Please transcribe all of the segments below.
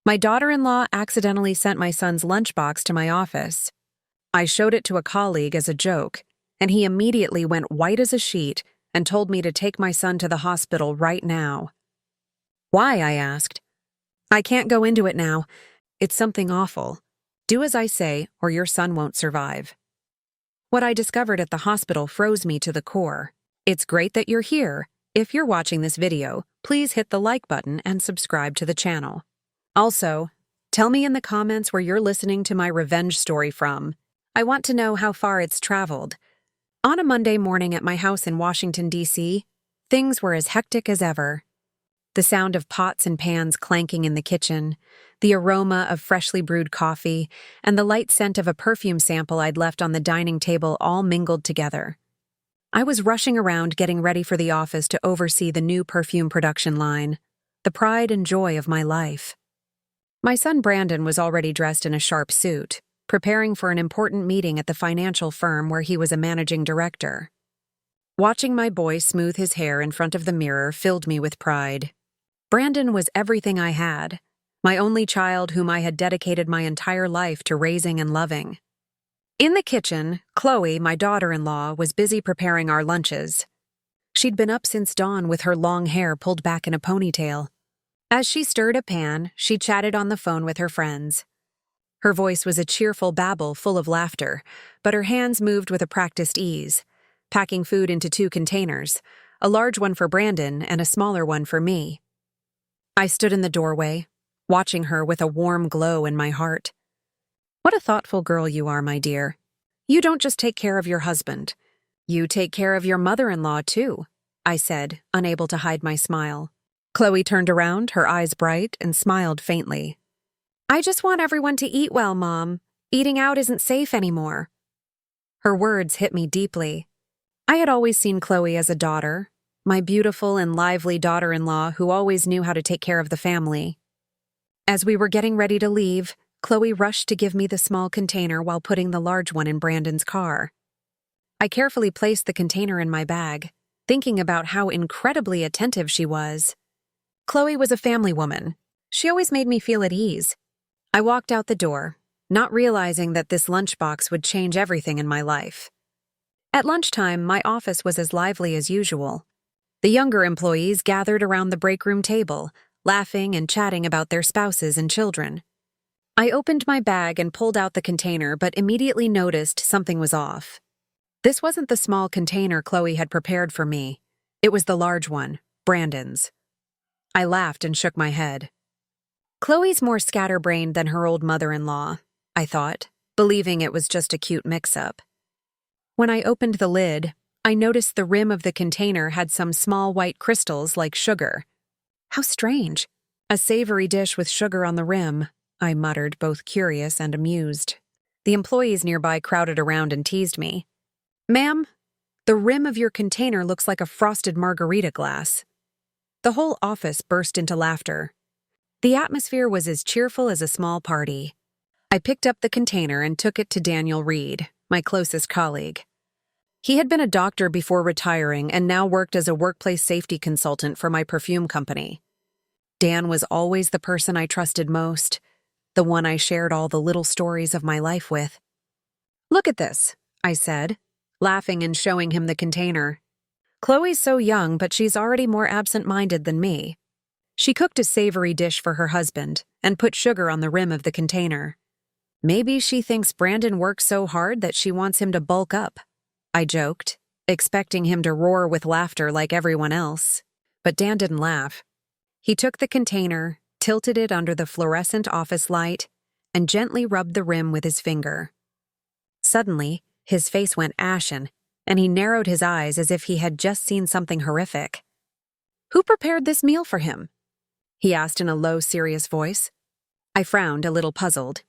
My daughter-in-law accidentally sent my son's lunchbox to my office. I showed it to a colleague as a joke, and he immediately went white as a sheet and told me to take my son to the hospital right now. Why? I asked. I can't go into it now. It's something awful. Do as I say, or your son won't survive. What I discovered at the hospital froze me to the core. It's great that you're here. If you're watching this video, please hit the like button and subscribe to the channel. Also, tell me in the comments where you're listening to my revenge story from. I want to know how far it's traveled. On a Monday morning at my house in Washington, D.C., things were as hectic as ever. The sound of pots and pans clanking in the kitchen, the aroma of freshly brewed coffee, and the light scent of a perfume sample I'd left on the dining table all mingled together. I was rushing around getting ready for the office to oversee the new perfume production line, the pride and joy of my life. My son Brandon was already dressed in a sharp suit, preparing for an important meeting at the financial firm where he was a managing director. Watching my boy smooth his hair in front of the mirror filled me with pride. Brandon was everything I had, my only child whom I had dedicated my entire life to raising and loving. In the kitchen, Chloe, my daughter-in-law, was busy preparing our lunches. She'd been up since dawn with her long hair pulled back in a ponytail. As she stirred a pan, she chatted on the phone with her friends. Her voice was a cheerful babble full of laughter, but her hands moved with a practiced ease, packing food into 2 containers, a large one for Brandon and a smaller one for me. I stood in the doorway, watching her with a warm glow in my heart. What a thoughtful girl you are, my dear. You don't just take care of your husband. You take care of your mother-in-law, too, I said, unable to hide my smile. Chloe turned around, her eyes bright, and smiled faintly. I just want everyone to eat well, Mom. Eating out isn't safe anymore. Her words hit me deeply. I had always seen Chloe as a daughter, my beautiful and lively daughter-in-law who always knew how to take care of the family. As we were getting ready to leave, Chloe rushed to give me the small container while putting the large one in Brandon's car. I carefully placed the container in my bag, thinking about how incredibly attentive she was. Chloe was a family woman. She always made me feel at ease. I walked out the door, not realizing that this lunchbox would change everything in my life. At lunchtime, my office was as lively as usual. The younger employees gathered around the break room table, laughing and chatting about their spouses and children. I opened my bag and pulled out the container, but immediately noticed something was off. This wasn't the small container Chloe had prepared for me. It was the large one, Brandon's. I laughed and shook my head. Chloe's more scatterbrained than her old mother-in-law, I thought, believing it was just a cute mix-up. When I opened the lid, I noticed the rim of the container had some small white crystals like sugar. How strange. A savory dish with sugar on the rim, I muttered, both curious and amused. The employees nearby crowded around and teased me. Ma'am, the rim of your container looks like a frosted margarita glass. The whole office burst into laughter. The atmosphere was as cheerful as a small party. I picked up the container and took it to Daniel Reed, my closest colleague. He had been a doctor before retiring and now worked as a workplace safety consultant for my perfume company. Dan was always the person I trusted most, the one I shared all the little stories of my life with. Look at this, I said, laughing and showing him the container. Chloe's so young, but she's already more absent-minded than me. She cooked a savory dish for her husband and put sugar on the rim of the container. Maybe she thinks Brandon works so hard that she wants him to bulk up, I joked, expecting him to roar with laughter like everyone else. But Dan didn't laugh. He took the container, tilted it under the fluorescent office light, and gently rubbed the rim with his finger. Suddenly, his face went ashen, and he narrowed his eyes as if he had just seen something horrific. Who prepared this meal for him? He asked in a low, serious voice. I frowned, a little puzzled.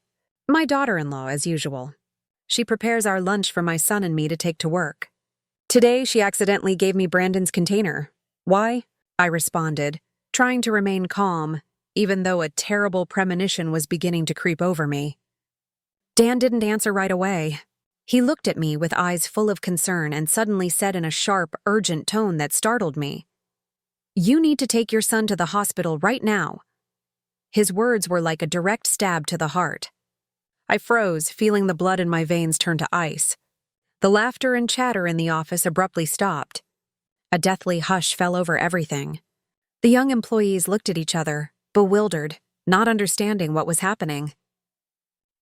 My daughter-in-law, as usual. She prepares our lunch for my son and me to take to work. Today, she accidentally gave me Brandon's container. Why? I responded, trying to remain calm, even though a terrible premonition was beginning to creep over me. Dan didn't answer right away. He looked at me with eyes full of concern and suddenly said in a sharp, urgent tone that startled me, "You need to take your son to the hospital right now." His words were like a direct stab to the heart. I froze, feeling the blood in my veins turn to ice. The laughter and chatter in the office abruptly stopped. A deathly hush fell over everything. The young employees looked at each other, bewildered, not understanding what was happening.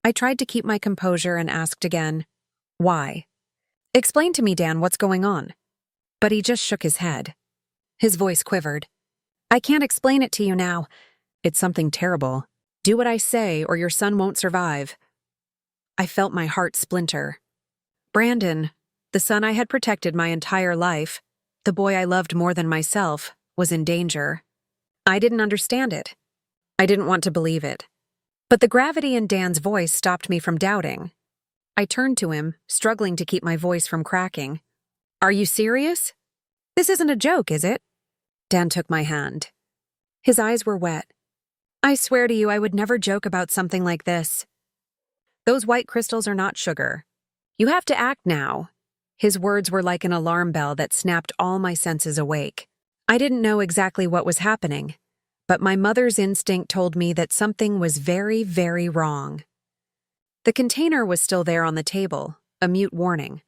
I tried to keep my composure and asked again, "Why?" "Explain to me, Dan, what's going on." But he just shook his head. His voice quivered. "I can't explain it to you now. It's something terrible. Do what I say or your son won't survive." I felt my heart splinter. Brandon, the son I had protected my entire life, the boy I loved more than myself, was in danger. I didn't understand it. I didn't want to believe it. But the gravity in Dan's voice stopped me from doubting. I turned to him, struggling to keep my voice from cracking. "Are you serious? This isn't a joke, is it?" Dan took my hand. His eyes were wet. "I swear to you I would never joke about something like this. Those white crystals are not sugar. You have to act now." His words were like an alarm bell that snapped all my senses awake. I didn't know exactly what was happening, but my mother's instinct told me that something was very, very wrong. The container was still there on the table, a mute warning.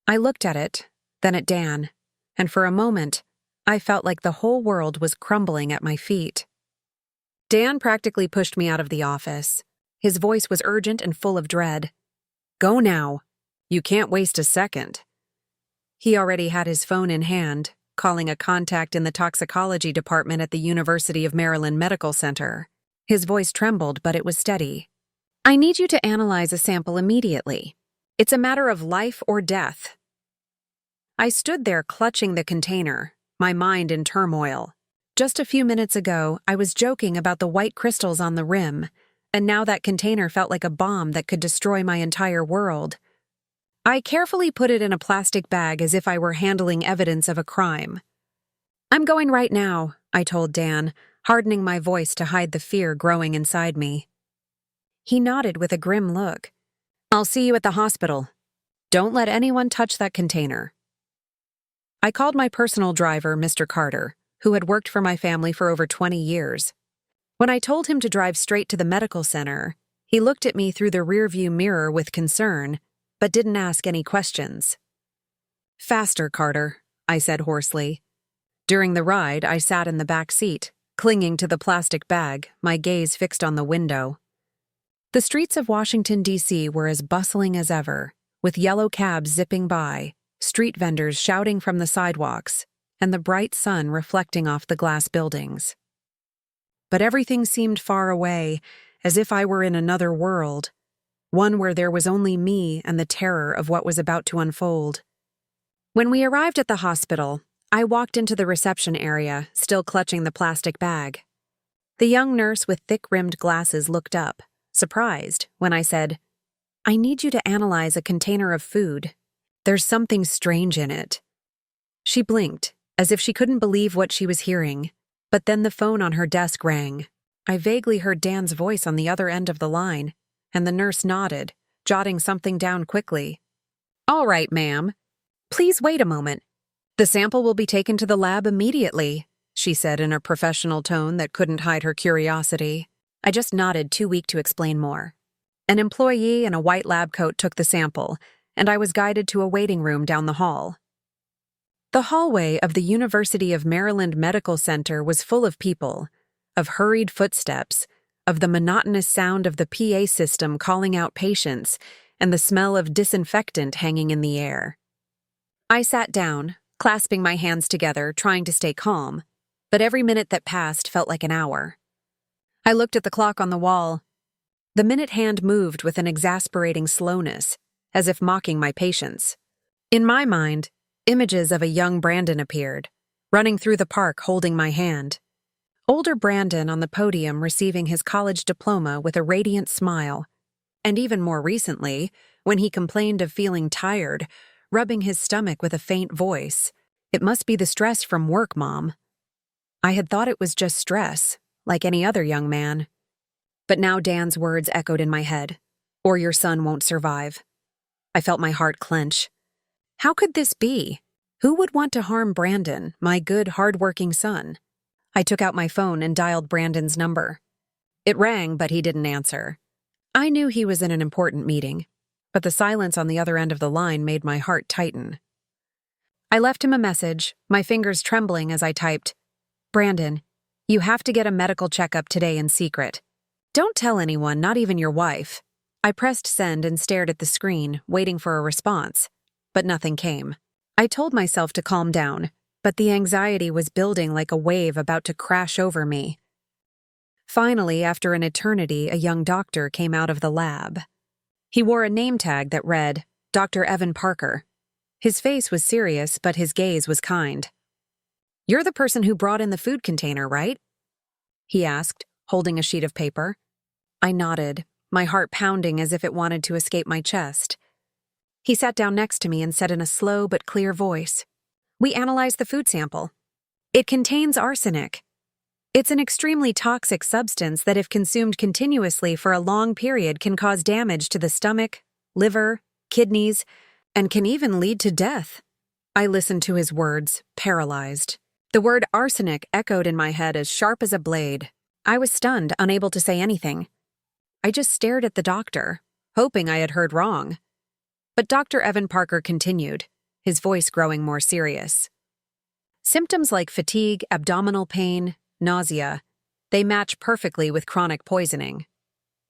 I looked at it, then at Dan, and for a moment, I felt like the whole world was crumbling at my feet. Dan practically pushed me out of the office. His voice was urgent and full of dread. "Go now. You can't waste a second." He already had his phone in hand, calling a contact in the toxicology department at the University of Maryland Medical Center. His voice trembled, but it was steady. "I need you to analyze a sample immediately. It's a matter of life or death." I stood there clutching the container, my mind in turmoil. Just a few minutes ago, I was joking about the white crystals on the rim, and now that container felt like a bomb that could destroy my entire world. I carefully put it in a plastic bag as if I were handling evidence of a crime. "I'm going right now," I told Dan, hardening my voice to hide the fear growing inside me. He nodded with a grim look. "I'll see you at the hospital. Don't let anyone touch that container." I called my personal driver, Mr. Carter, who had worked for my family for over 20 years. When I told him to drive straight to the medical center, he looked at me through the rearview mirror with concern, but didn't ask any questions. "Faster, Carter," I said hoarsely. During the ride, I sat in the back seat, clinging to the plastic bag, my gaze fixed on the window. The streets of Washington, D.C. were as bustling as ever, with yellow cabs zipping by, street vendors shouting from the sidewalks, and the bright sun reflecting off the glass buildings. But everything seemed far away, as if I were in another world, one where there was only me and the terror of what was about to unfold. When we arrived at the hospital, I walked into the reception area, still clutching the plastic bag. The young nurse with thick-rimmed glasses looked up, surprised, when I said, "I need you to analyze a container of food. There's something strange in it." She blinked, as if she couldn't believe what she was hearing, but then the phone on her desk rang. I vaguely heard Dan's voice on the other end of the line, and the nurse nodded, jotting something down quickly. "All right, ma'am. Please wait a moment. The sample will be taken to the lab immediately," she said in a professional tone that couldn't hide her curiosity. I just nodded, too weak to explain more. An employee in a white lab coat took the sample, and I was guided to a waiting room down the hall. The hallway of the University of Maryland Medical Center was full of people, of hurried footsteps, of the monotonous sound of the PA system calling out patients, and the smell of disinfectant hanging in the air. I sat down, clasping my hands together, trying to stay calm, but every minute that passed felt like an hour. I looked at the clock on the wall. The minute hand moved with an exasperating slowness, as if mocking my patience. In my mind, images of a young Brandon appeared, running through the park holding my hand. Older Brandon on the podium receiving his college diploma with a radiant smile. And even more recently, when he complained of feeling tired, rubbing his stomach with a faint voice. "It must be the stress from work, Mom." I had thought it was just stress, like any other young man. But now Dan's words echoed in my head. "Or your son won't survive." I felt my heart clench. How could this be? Who would want to harm Brandon, my good, hard-working son? I took out my phone and dialed Brandon's number. It rang, but he didn't answer. I knew he was in an important meeting, but the silence on the other end of the line made my heart tighten. I left him a message, my fingers trembling as I typed, "Brandon, you have to get a medical checkup today in secret. Don't tell anyone, not even your wife." I pressed send and stared at the screen, waiting for a response, but nothing came. I told myself to calm down, but the anxiety was building like a wave about to crash over me. Finally, after an eternity, a young doctor came out of the lab. He wore a name tag that read, Dr. Evan Parker. His face was serious, but his gaze was kind. "You're the person who brought in the food container, right?" he asked, holding a sheet of paper. I nodded, my heart pounding as if it wanted to escape my chest. He sat down next to me and said in a slow but clear voice, "We analyzed the food sample. It contains arsenic. It's an extremely toxic substance that, if consumed continuously for a long period, can cause damage to the stomach, liver, kidneys, and can even lead to death." I listened to his words, paralyzed. The word arsenic echoed in my head as sharp as a blade. I was stunned, unable to say anything. I just stared at the doctor, hoping I had heard wrong. But Dr. Evan Parker continued, his voice growing more serious. "Symptoms like fatigue, abdominal pain, nausea, they match perfectly with chronic poisoning.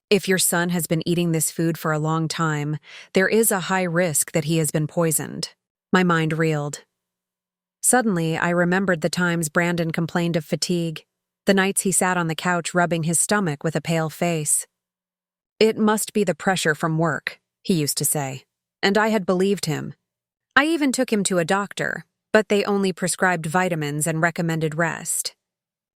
If your son has been eating this food for a long time, there is a high risk that he has been poisoned." My mind reeled. Suddenly, I remembered the times Brandon complained of fatigue, the nights he sat on the couch rubbing his stomach with a pale face. "It must be the pressure from work," he used to say, and I had believed him. I even took him to a doctor, but they only prescribed vitamins and recommended rest.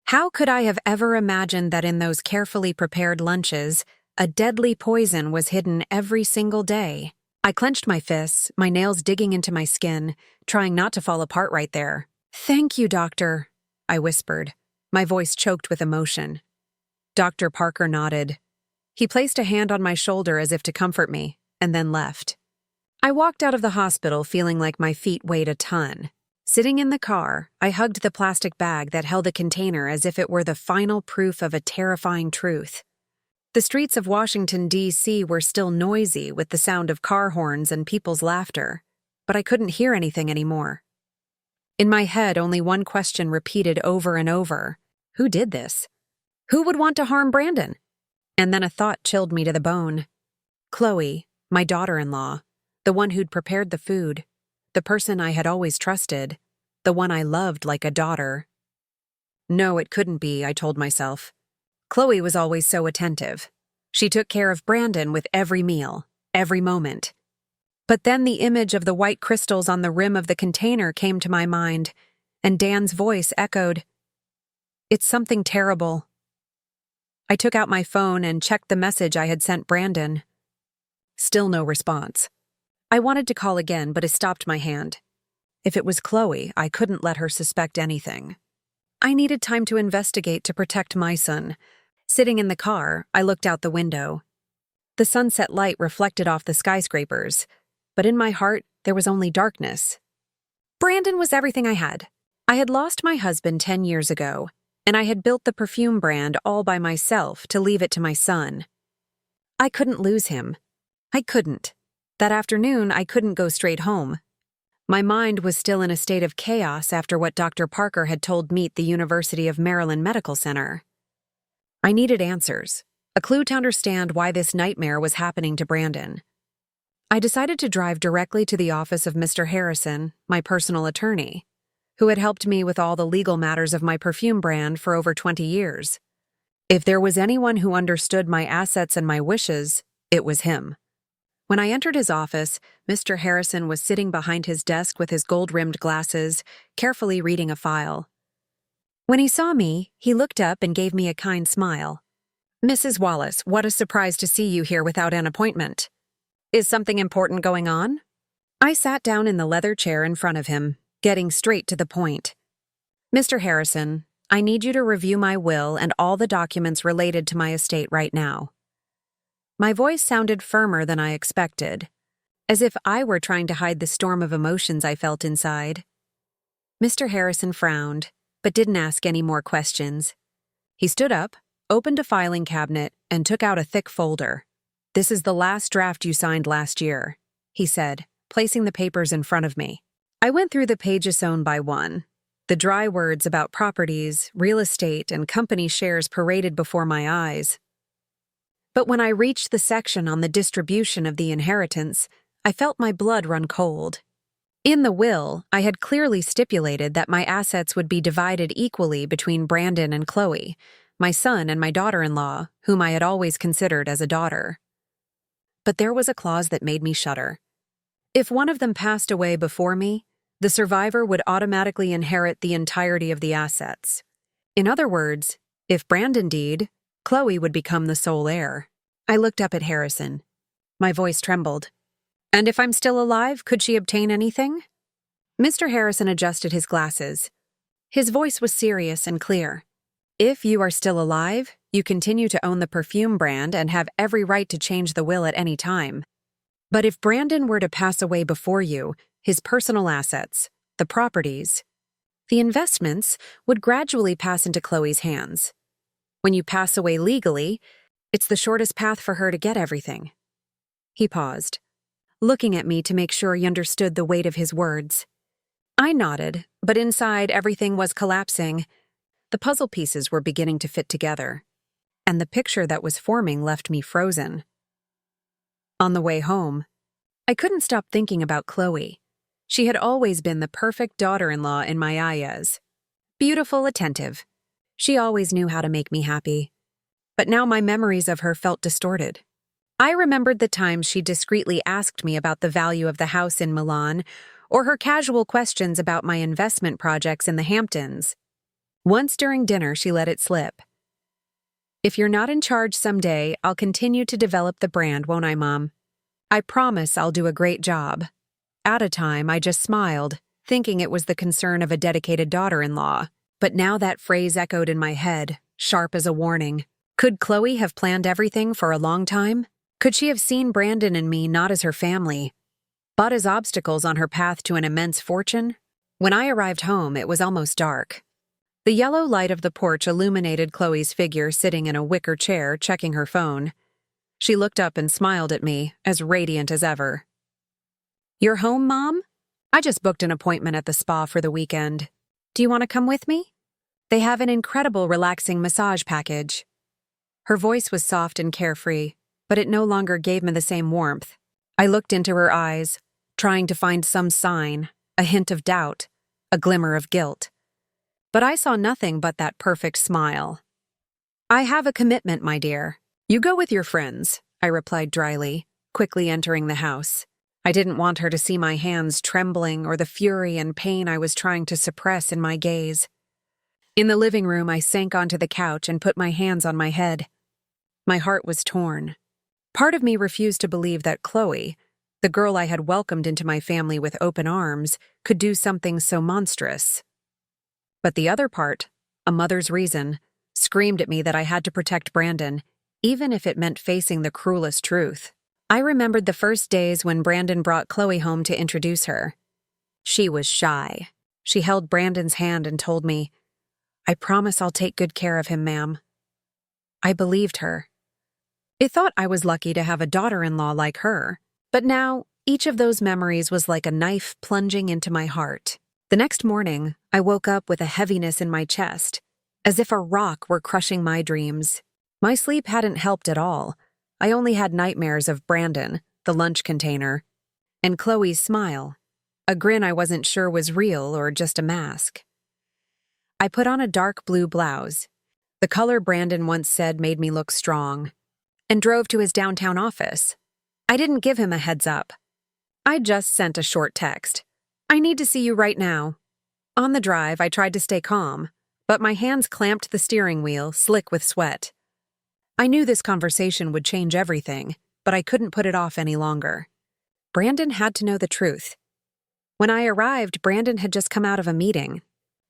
How could I have ever imagined that in those carefully prepared lunches, a deadly poison was hidden every single day? I clenched my fists, my nails digging into my skin, trying not to fall apart right there. "Thank you, doctor," I whispered, my voice choked with emotion. Dr. Parker nodded. He placed a hand on my shoulder as if to comfort me, and then left. I walked out of the hospital feeling like my feet weighed a ton. Sitting in the car, I hugged the plastic bag that held the container as if it were the final proof of a terrifying truth. The streets of Washington, D.C. were still noisy with the sound of car horns and people's laughter, but I couldn't hear anything anymore. In my head, only one question repeated over and over. Who did this? Who would want to harm Brandon? And then a thought chilled me to the bone. Chloe, my daughter-in-law, the one who'd prepared the food, the person I had always trusted, the one I loved like a daughter. No, it couldn't be, I told myself. Chloe was always so attentive. She took care of Brandon with every meal, every moment. But then the image of the white crystals on the rim of the container came to my mind, and Dan's voice echoed, "It's something terrible." I took out my phone and checked the message I had sent Brandon. Still no response. I wanted to call again, but it stopped my hand. If it was Chloe, I couldn't let her suspect anything. I needed time to investigate to protect my son. Sitting in the car, I looked out the window. The sunset light reflected off the skyscrapers, but in my heart, there was only darkness. Brandon was everything I had. I had lost my husband 10 years ago, and I had built the perfume brand all by myself to leave it to my son. I couldn't lose him. I couldn't. That afternoon, I couldn't go straight home. My mind was still in a state of chaos after what Dr. Parker had told me at the University of Maryland Medical Center. I needed answers, a clue to understand why this nightmare was happening to Brandon. I decided to drive directly to the office of Mr. Harrison, my personal attorney, who had helped me with all the legal matters of my perfume brand for over 20 years. If there was anyone who understood my assets and my wishes, it was him. When I entered his office, Mr. Harrison was sitting behind his desk with his gold-rimmed glasses, carefully reading a file. When he saw me, he looked up and gave me a kind smile. "Mrs. Wallace, what a surprise to see you here without an appointment. Is something important going on?" I sat down in the leather chair in front of him, getting straight to the point. "Mr. Harrison, I need you to review my will and all the documents related to my estate right now." My voice sounded firmer than I expected, as if I were trying to hide the storm of emotions I felt inside. Mr. Harrison frowned, but didn't ask any more questions. He stood up, opened a filing cabinet and took out a thick folder. "This is the last draft you signed last year," he said, placing the papers in front of me. I went through the pages one by one. The dry words about properties, real estate, and company shares paraded before my eyes. But when I reached the section on the distribution of the inheritance, I felt my blood run cold. In the will, I had clearly stipulated that my assets would be divided equally between Brandon and Chloe, my son and my daughter-in-law, whom I had always considered as a daughter. But there was a clause that made me shudder. If one of them passed away before me, the survivor would automatically inherit the entirety of the assets. In other words, if Brandon died, Chloe would become the sole heir. I looked up at Harrison. My voice trembled. "And if I'm still alive, could she obtain anything?" Mr. Harrison adjusted his glasses. His voice was serious and clear. "If you are still alive, you continue to own the perfume brand and have every right to change the will at any time. But if Brandon were to pass away before you, his personal assets, the properties, the investments would gradually pass into Chloe's hands. When you pass away legally, it's the shortest path for her to get everything." He paused, looking at me to make sure he understood the weight of his words. I nodded, but inside everything was collapsing. The puzzle pieces were beginning to fit together, and the picture that was forming left me frozen. On the way home, I couldn't stop thinking about Chloe. She had always been the perfect daughter-in-law in my eyes. Beautiful, attentive. She always knew how to make me happy. But now my memories of her felt distorted. I remembered the times she discreetly asked me about the value of the house in Milan, or her casual questions about my investment projects in the Hamptons. Once during dinner, she let it slip. "If you're not in charge someday, I'll continue to develop the brand, won't I, Mom? I promise I'll do a great job." At a time, I just smiled, thinking it was the concern of a dedicated daughter-in-law. But now that phrase echoed in my head, sharp as a warning. Could Chloe have planned everything for a long time? Could she have seen Brandon and me not as her family, but as obstacles on her path to an immense fortune? When I arrived home, it was almost dark. The yellow light of the porch illuminated Chloe's figure sitting in a wicker chair, checking her phone. She looked up and smiled at me, as radiant as ever. "You're home, Mom? I just booked an appointment at the spa for the weekend. Do you want to come with me? They have an incredible relaxing massage package." Her voice was soft and carefree, but it no longer gave me the same warmth. I looked into her eyes, trying to find some sign, a hint of doubt, a glimmer of guilt. But I saw nothing but that perfect smile. "I have a commitment, my dear. You go with your friends," I replied dryly, quickly entering the house. I didn't want her to see my hands trembling or the fury and pain I was trying to suppress in my gaze. In the living room, I sank onto the couch and put my hands on my head. My heart was torn. Part of me refused to believe that Chloe, the girl I had welcomed into my family with open arms, could do something so monstrous. But the other part, a mother's reason, screamed at me that I had to protect Brandon, even if it meant facing the cruelest truth. I remembered the first days when Brandon brought Chloe home to introduce her. She was shy. She held Brandon's hand and told me, "I promise I'll take good care of him, ma'am." I believed her. I thought I was lucky to have a daughter-in-law like her, but now each of those memories was like a knife plunging into my heart. The next morning, I woke up with a heaviness in my chest, as if a rock were crushing my dreams. My sleep hadn't helped at all. I only had nightmares of Brandon, the lunch container, and Chloe's smile, a grin I wasn't sure was real or just a mask. I put on a dark blue blouse, the color Brandon once said made me look strong, and drove to his downtown office. I didn't give him a heads up. I just sent a short text. "I need to see you right now." On the drive, I tried to stay calm, but my hands clamped the steering wheel, slick with sweat. I knew this conversation would change everything, but I couldn't put it off any longer. Brandon had to know the truth. When I arrived, Brandon had just come out of a meeting.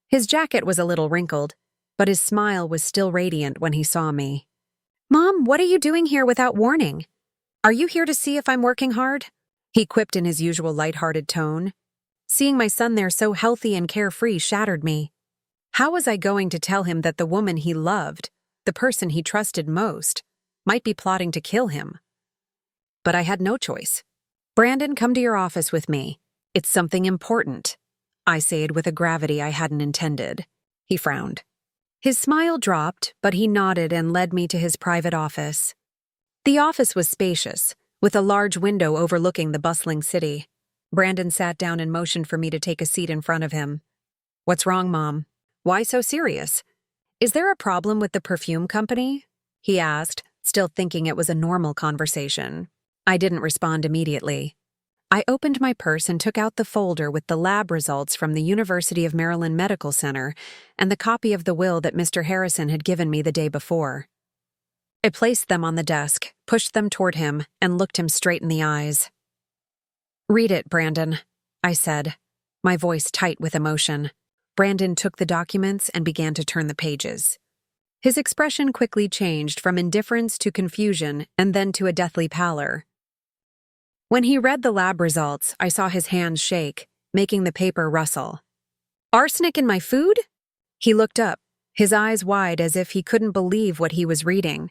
His jacket was a little wrinkled, but his smile was still radiant when he saw me. "Mom, what are you doing here without warning? Are you here to see if I'm working hard?" He quipped in his usual lighthearted tone. Seeing my son there so healthy and carefree shattered me. How was I going to tell him that the woman he loved, the person he trusted most, might be plotting to kill him. But I had no choice. "Brandon, come to your office with me. It's something important," I said with a gravity I hadn't intended. He frowned. His smile dropped, but he nodded and led me to his private office. The office was spacious, with a large window overlooking the bustling city. Brandon sat down and motioned for me to take a seat in front of him. "What's wrong, Mom? Why so serious? Is there a problem with the perfume company?" he asked, still thinking it was a normal conversation. I didn't respond immediately. I opened my purse and took out the folder with the lab results from the University of Maryland Medical Center and the copy of the will that Mr. Harrison had given me the day before. I placed them on the desk, pushed them toward him, and looked him straight in the eyes. "Read it, Brandon," I said, my voice tight with emotion. Brandon took the documents and began to turn the pages. His expression quickly changed from indifference to confusion and then to a deathly pallor. When he read the lab results, I saw his hands shake, making the paper rustle. "Arsenic in my food?" He looked up, his eyes wide as if he couldn't believe what he was reading.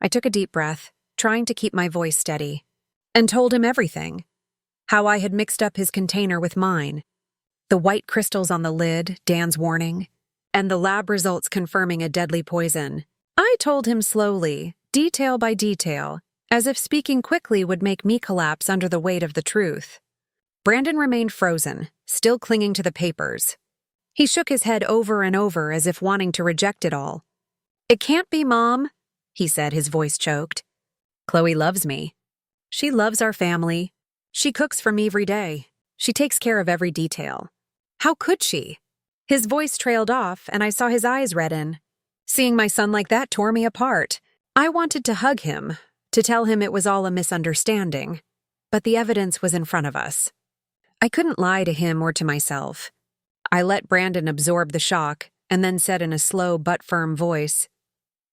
I took a deep breath, trying to keep my voice steady, and told him everything. How I had mixed up his container with mine, the white crystals on the lid, Dan's warning, and the lab results confirming a deadly poison. I told him slowly, detail by detail, as if speaking quickly would make me collapse under the weight of the truth. Brandon remained frozen, still clinging to the papers. He shook his head over and over as if wanting to reject it all. "It can't be, Mom," he said, his voice choked. "Chloe loves me. She loves our family. She cooks for me every day. She takes care of every detail. How could she?" His voice trailed off, and I saw his eyes redden. Seeing my son like that tore me apart. I wanted to hug him, to tell him it was all a misunderstanding, but the evidence was in front of us. I couldn't lie to him or to myself. I let Brandon absorb the shock and then said in a slow but firm voice,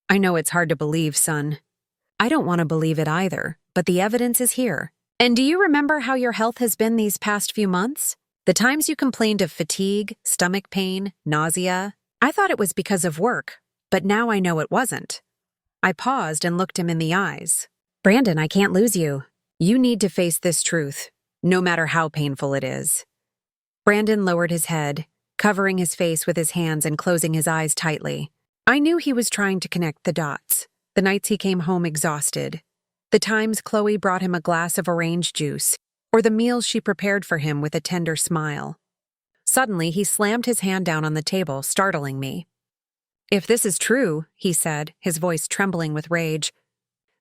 "I know it's hard to believe, son. I don't want to believe it either, but the evidence is here. And do you remember how your health has been these past few months? The times you complained of fatigue, stomach pain, nausea? I thought it was because of work, but now I know it wasn't." I paused and looked him in the eyes. "Brandon, I can't lose you. You need to face this truth, no matter how painful it is." Brandon lowered his head, covering his face with his hands and closing his eyes tightly. I knew he was trying to connect the dots. The nights he came home exhausted. The times Chloe brought him a glass of orange juice, or the meals she prepared for him with a tender smile. Suddenly, he slammed his hand down on the table, startling me. "If this is true," he said, his voice trembling with rage,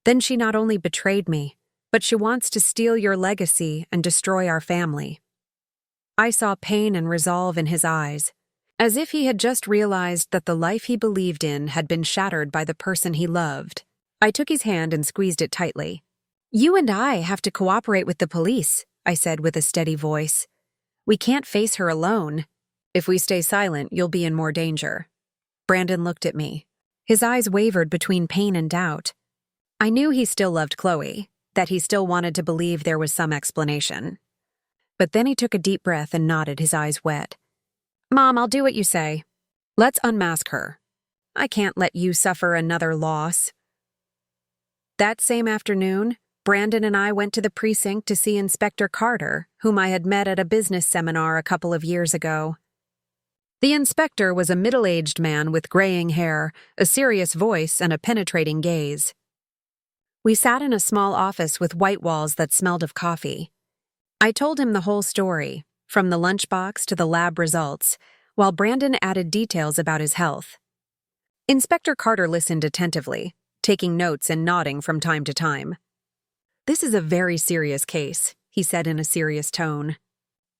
"then she not only betrayed me, but she wants to steal your legacy and destroy our family." I saw pain and resolve in his eyes, as if he had just realized that the life he believed in had been shattered by the person he loved. I took his hand and squeezed it tightly. "You and I have to cooperate with the police," I said with a steady voice. "We can't face her alone. If we stay silent, you'll be in more danger." Brandon looked at me. His eyes wavered between pain and doubt. I knew he still loved Chloe, that he still wanted to believe there was some explanation. But then he took a deep breath and nodded, his eyes wet. "Mom, I'll do what you say. Let's unmask her. I can't let you suffer another loss." That same afternoon, Brandon and I went to the precinct to see Inspector Carter, whom I had met at a business seminar a couple of years ago. The inspector was a middle-aged man with graying hair, a serious voice, and a penetrating gaze. We sat in a small office with white walls that smelled of coffee. I told him the whole story, from the lunchbox to the lab results, while Brandon added details about his health. Inspector Carter listened attentively, taking notes and nodding from time to time. "This is a very serious case," he said in a serious tone.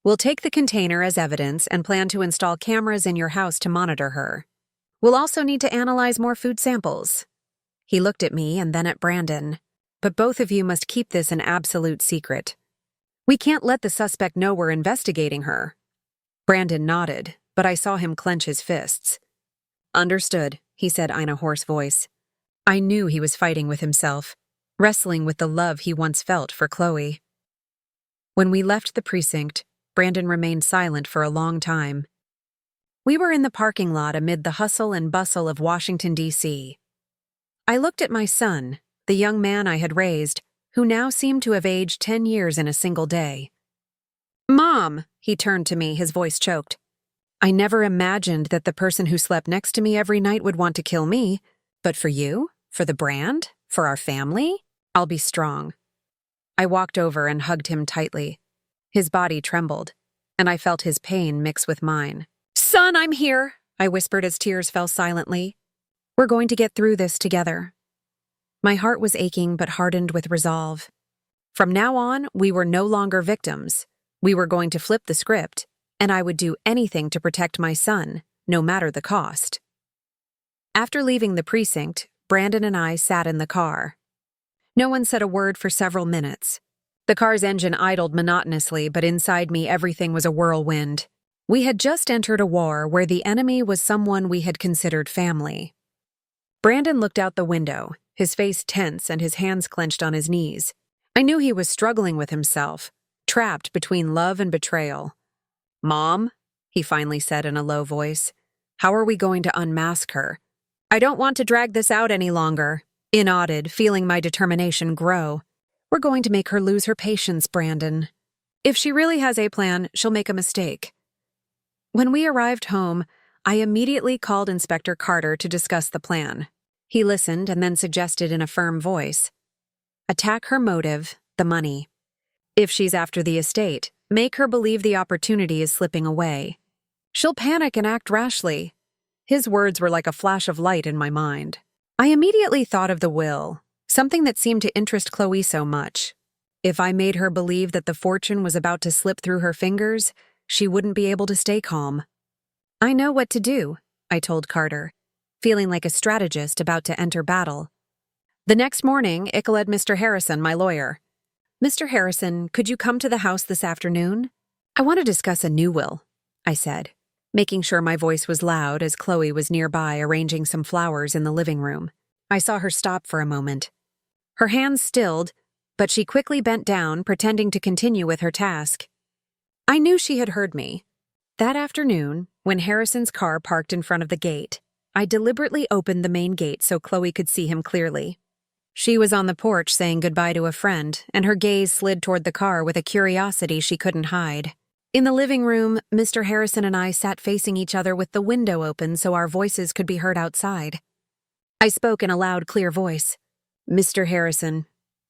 "We'll take the container as evidence and plan to install cameras in your house to monitor her. We'll also need to analyze more food samples." He looked at me and then at Brandon. "But both of you must keep this an absolute secret. We can't let the suspect know we're investigating her." Brandon nodded, but I saw him clench his fists. "Understood," he said in a hoarse voice. I knew he was fighting with himself, wrestling with the love he once felt for Chloe. When we left the precinct, Brandon remained silent for a long time. We were in the parking lot amid the hustle and bustle of Washington, D.C. I looked at my son, the young man I had raised, who now seemed to have aged 10 years in a single day. "Mom," he turned to me, his voice choked. "I never imagined that the person who slept next to me every night would want to kill me. But for you, for the brand, for our family, I'll be strong." I walked over and hugged him tightly. His body trembled, and I felt his pain mix with mine. "Son, I'm here," I whispered as tears fell silently. "We're going to get through this together." My heart was aching but hardened with resolve. From now on, we were no longer victims. We were going to flip the script, and I would do anything to protect my son, no matter the cost. After leaving the precinct, Brandon and I sat in the car. No one said a word for several minutes. The car's engine idled monotonously, but inside me everything was a whirlwind. We had just entered a war where the enemy was someone we had considered family. Brandon looked out the window, his face tense and his hands clenched on his knees. I knew he was struggling with himself, trapped between love and betrayal. "Mom," he finally said in a low voice, "how are we going to unmask her?" "I don't want to drag this out any longer," I nodded, feeling my determination grow. "We're going to make her lose her patience, Brandon. If she really has a plan, she'll make a mistake." When we arrived home, I immediately called Inspector Carter to discuss the plan. He listened and then suggested in a firm voice, "Attack her motive, the money. If she's after the estate, make her believe the opportunity is slipping away. She'll panic and act rashly." His words were like a flash of light in my mind. I immediately thought of the will, something that seemed to interest Chloe so much. If I made her believe that the fortune was about to slip through her fingers, she wouldn't be able to stay calm. "I know what to do," I told Carter, feeling like a strategist about to enter battle. The next morning, I called Mr. Harrison, my lawyer. "Mr. Harrison, could you come to the house this afternoon? I want to discuss a new will," I said, making sure my voice was loud as Chloe was nearby arranging some flowers in the living room. I saw her stop for a moment. Her hands stilled, but she quickly bent down, pretending to continue with her task. I knew she had heard me. That afternoon, when Harrison's car parked in front of the gate, I deliberately opened the main gate so Chloe could see him clearly. She was on the porch saying goodbye to a friend, and her gaze slid toward the car with a curiosity she couldn't hide. In the living room, Mr. Harrison and I sat facing each other with the window open so our voices could be heard outside. I spoke in a loud, clear voice. "Mr. Harrison,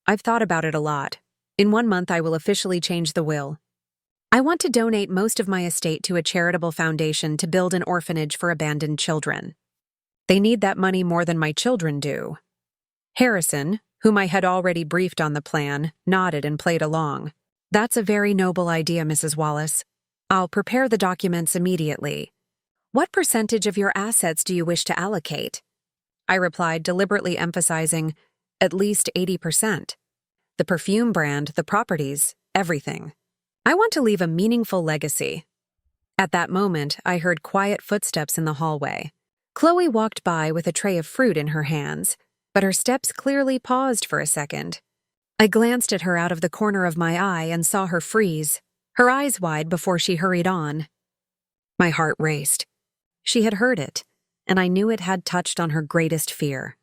I've thought about it a lot. In 1 month, I will officially change the will. I want to donate most of my estate to a charitable foundation to build an orphanage for abandoned children. They need that money more than my children do." Harrison, whom I had already briefed on the plan, nodded and played along. "That's a very noble idea, Mrs. Wallace. I'll prepare the documents immediately. What percentage of your assets do you wish to allocate?" I replied, deliberately emphasizing, "At least 80%. The perfume brand, the properties, everything. I want to leave a meaningful legacy." At that moment, I heard quiet footsteps in the hallway. Chloe walked by with a tray of fruit in her hands, but her steps clearly paused for a second. I glanced at her out of the corner of my eye and saw her freeze, her eyes wide before she hurried on. My heart raced. She had heard it, and I knew it had touched on her greatest fear.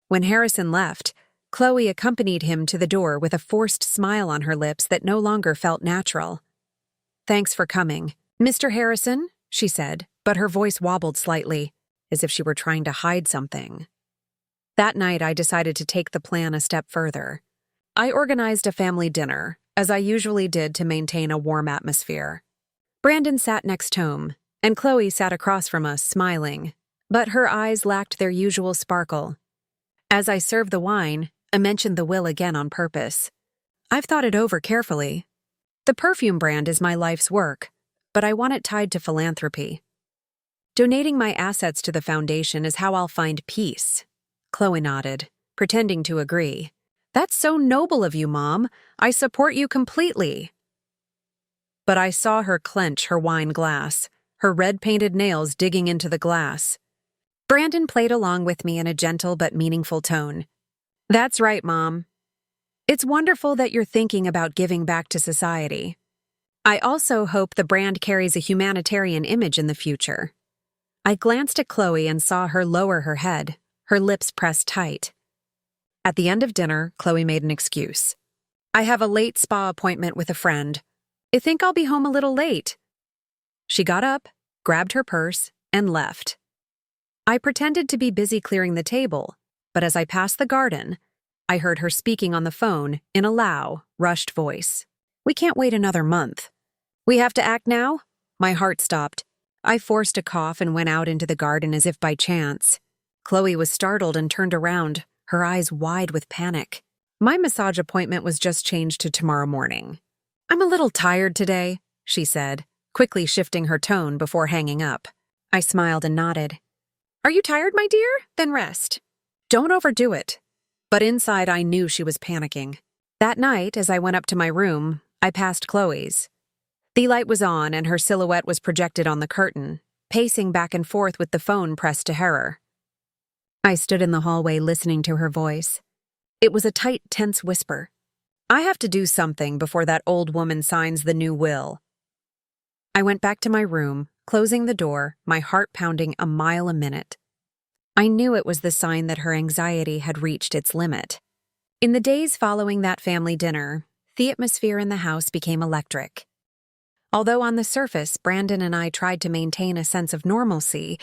When Harrison left, Chloe accompanied him to the door with a forced smile on her lips that no longer felt natural. "Thanks for coming, Mr. Harrison," she said, but her voice wobbled slightly, as if she were trying to hide something. That night, I decided to take the plan a step further. I organized a family dinner, as I usually did to maintain a warm atmosphere. Brandon sat next home, and Chloe sat across from us, smiling, but her eyes lacked their usual sparkle. As I served the wine, I mentioned the will again on purpose. "I've thought it over carefully. The perfume brand is my life's work, but I want it tied to philanthropy. Donating my assets to the foundation is how I'll find peace." Chloe nodded, pretending to agree. "That's so noble of you, Mom. I support you completely." But I saw her clench her wine glass, her red-painted nails digging into the glass. Brandon played along with me in a gentle but meaningful tone. "That's right, Mom. It's wonderful that you're thinking about giving back to society. I also hope the brand carries a humanitarian image in the future." I glanced at Chloe and saw her lower her head, her lips pressed tight. At the end of dinner, Chloe made an excuse. I have a late spa appointment with a friend. I think I'll be home a little late. She got up, grabbed her purse, and left. I pretended to be busy clearing the table, but as I passed the garden, I heard her speaking on the phone in a loud, rushed voice. We can't wait another month. We have to act now? My heart stopped. I forced a cough and went out into the garden as if by chance. Chloe was startled and turned around, her eyes wide with panic. My massage appointment was just changed to tomorrow morning. I'm a little tired today, she said, quickly shifting her tone before hanging up. I smiled and nodded. Are you tired, my dear? Then rest. Don't overdo it. But inside I knew she was panicking. That night, as I went up to my room, I passed Chloe's. The light was on and her silhouette was projected on the curtain, pacing back and forth with the phone pressed to her. I stood in the hallway listening to her voice. It was a tight, tense whisper. I have to do something before that old woman signs the new will. I went back to my room, closing the door, my heart pounding a mile a minute. I knew it was the sign that her anxiety had reached its limit. In the days following that family dinner, the atmosphere in the house became electric. Although on the surface, Brandon and I tried to maintain a sense of normalcy,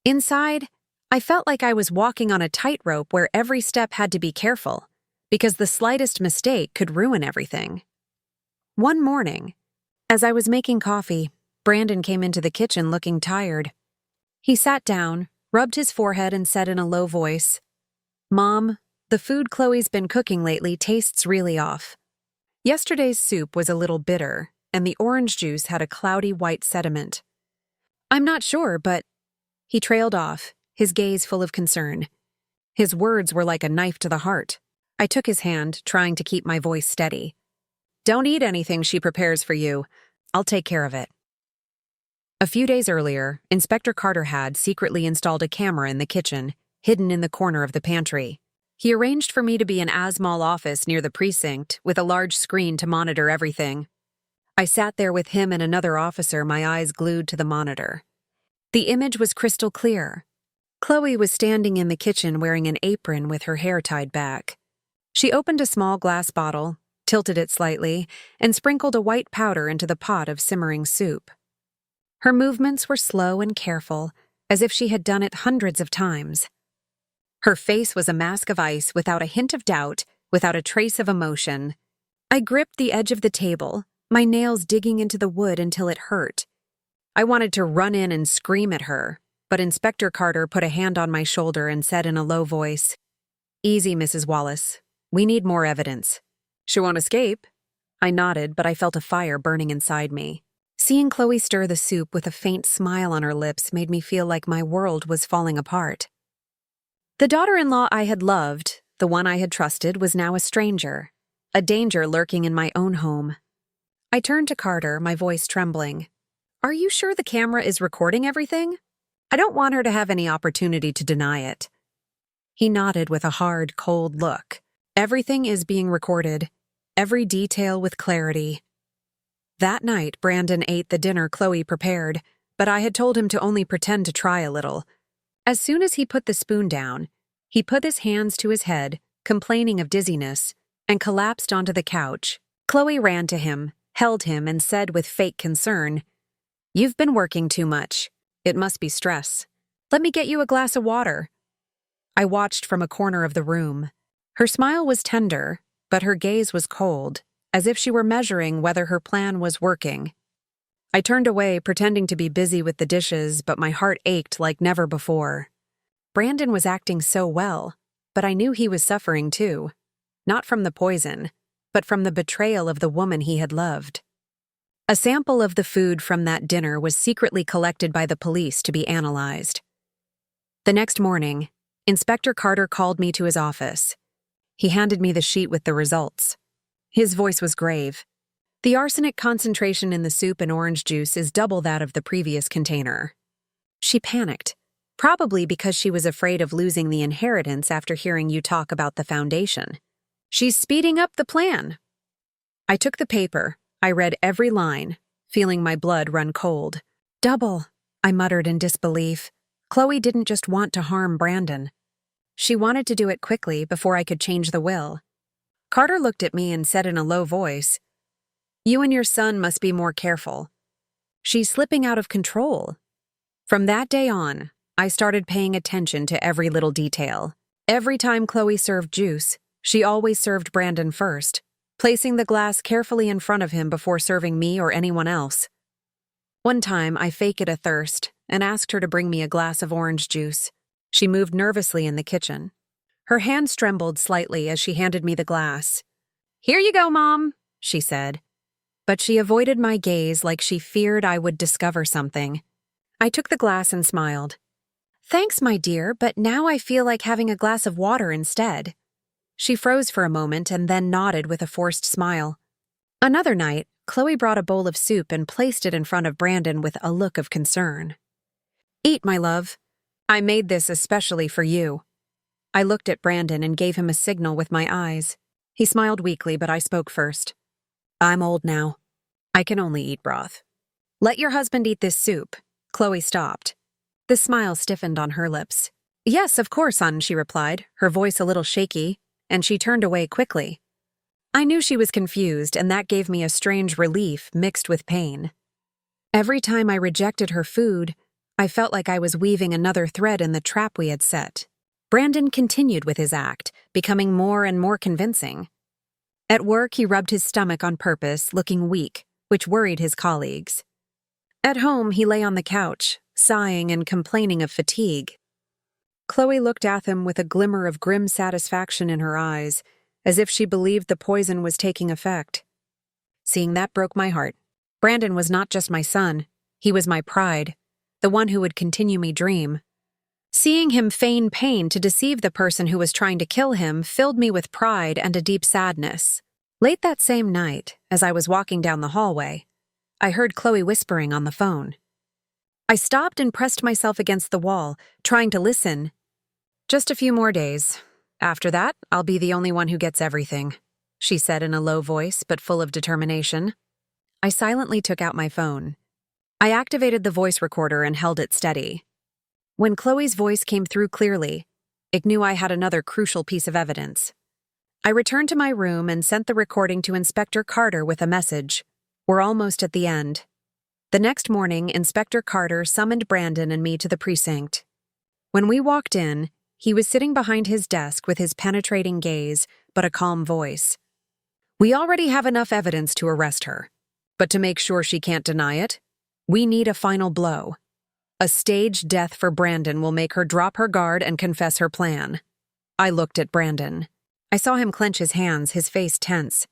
inside, I felt like I was walking on a tightrope where every step had to be careful, because the slightest mistake could ruin everything. One morning, as I was making coffee, Brandon came into the kitchen looking tired. He sat down, rubbed his forehead, and said in a low voice, Mom, the food Chloe's been cooking lately tastes really off. Yesterday's soup was a little bitter, and the orange juice had a cloudy white sediment. I'm not sure, but... He trailed off, his gaze full of concern. His words were like a knife to the heart. I took his hand, trying to keep my voice steady. Don't eat anything she prepares for you. I'll take care of it. A few days earlier, Inspector Carter had secretly installed a camera in the kitchen, hidden in the corner of the pantry. He arranged for me to be in a small office near the precinct, with a large screen to monitor everything. I sat there with him and another officer, my eyes glued to the monitor. The image was crystal clear. Chloe was standing in the kitchen wearing an apron with her hair tied back. She opened a small glass bottle, tilted it slightly, and sprinkled a white powder into the pot of simmering soup. Her movements were slow and careful, as if she had done it hundreds of times. Her face was a mask of ice without a hint of doubt, without a trace of emotion. I gripped the edge of the table, my nails digging into the wood until it hurt. I wanted to run in and scream at her, but Inspector Carter put a hand on my shoulder and said in a low voice, Easy, Mrs. Wallace. We need more evidence. She won't escape. I nodded, but I felt a fire burning inside me. Seeing Chloe stir the soup with a faint smile on her lips made me feel like my world was falling apart. The daughter-in-law I had loved, the one I had trusted, was now a stranger, a danger lurking in my own home. I turned to Carter, my voice trembling. Are you sure the camera is recording everything? I don't want her to have any opportunity to deny it. He nodded with a hard, cold look. Everything is being recorded, every detail with clarity. That night, Brandon ate the dinner Chloe prepared, but I had told him to only pretend to try a little. As soon as he put the spoon down, he put his hands to his head, complaining of dizziness, and collapsed onto the couch. Chloe ran to him, held him, and said with fake concern, You've been working too much. It must be stress. Let me get you a glass of water. I watched from a corner of the room. Her smile was tender, but her gaze was cold, as if she were measuring whether her plan was working. I turned away, pretending to be busy with the dishes, but my heart ached like never before. Brandon was acting so well, but I knew he was suffering too. Not from the poison, but from the betrayal of the woman he had loved. A sample of the food from that dinner was secretly collected by the police to be analyzed. The next morning, Inspector Carter called me to his office. He handed me the sheet with the results. His voice was grave. The arsenic concentration in the soup and orange juice is double that of the previous container. She panicked, probably because she was afraid of losing the inheritance after hearing you talk about the foundation. She's speeding up the plan. I took the paper. I read every line, feeling my blood run cold. Double, I muttered in disbelief. Chloe didn't just want to harm Brandon. She wanted to do it quickly before I could change the will. Carter looked at me and said in a low voice, "You and your son must be more careful. She's slipping out of control." From that day on, I started paying attention to every little detail. Every time Chloe served juice, she always served Brandon first, placing the glass carefully in front of him before serving me or anyone else. One time, I faked a thirst and asked her to bring me a glass of orange juice. She moved nervously in the kitchen. Her hands trembled slightly as she handed me the glass. "Here you go, Mom," she said. But she avoided my gaze like she feared I would discover something. I took the glass and smiled. "Thanks, my dear, but now I feel like having a glass of water instead." She froze for a moment and then nodded with a forced smile. Another night, Chloe brought a bowl of soup and placed it in front of Brandon with a look of concern. "Eat, my love. I made this especially for you." I looked at Brandon and gave him a signal with my eyes. He smiled weakly, but I spoke first. "I'm old now. I can only eat broth." "Let your husband eat this soup." Chloe stopped. The smile stiffened on her lips. "Yes, of course, son," she replied, her voice a little shaky, and she turned away quickly. I knew she was confused, and that gave me a strange relief mixed with pain. Every time I rejected her food, I felt like I was weaving another thread in the trap we had set. Brandon continued with his act, becoming more and more convincing. At work, he rubbed his stomach on purpose, looking weak, which worried his colleagues. At home, he lay on the couch, sighing and complaining of fatigue. Chloe looked at him with a glimmer of grim satisfaction in her eyes, as if she believed the poison was taking effect. Seeing that broke my heart. Brandon was not just my son, he was my pride, the one who would continue me dream. Seeing him feign pain to deceive the person who was trying to kill him filled me with pride and a deep sadness. Late that same night, as I was walking down the hallway, I heard Chloe whispering on the phone. I stopped and pressed myself against the wall, trying to listen. "Just a few more days. After that, I'll be the only one who gets everything," she said in a low voice but full of determination. I silently took out my phone. I activated the voice recorder and held it steady. When Chloe's voice came through clearly, I knew I had another crucial piece of evidence. I returned to my room and sent the recording to Inspector Carter with a message. "We're almost at the end." The next morning, Inspector Carter summoned Brandon and me to the precinct. When we walked in, he was sitting behind his desk with his penetrating gaze, but a calm voice. "We already have enough evidence to arrest her, but to make sure she can't deny it, we need a final blow. A staged death for Brandon will make her drop her guard and confess her plan." I looked at Brandon. I saw him clench his hands, his face tense.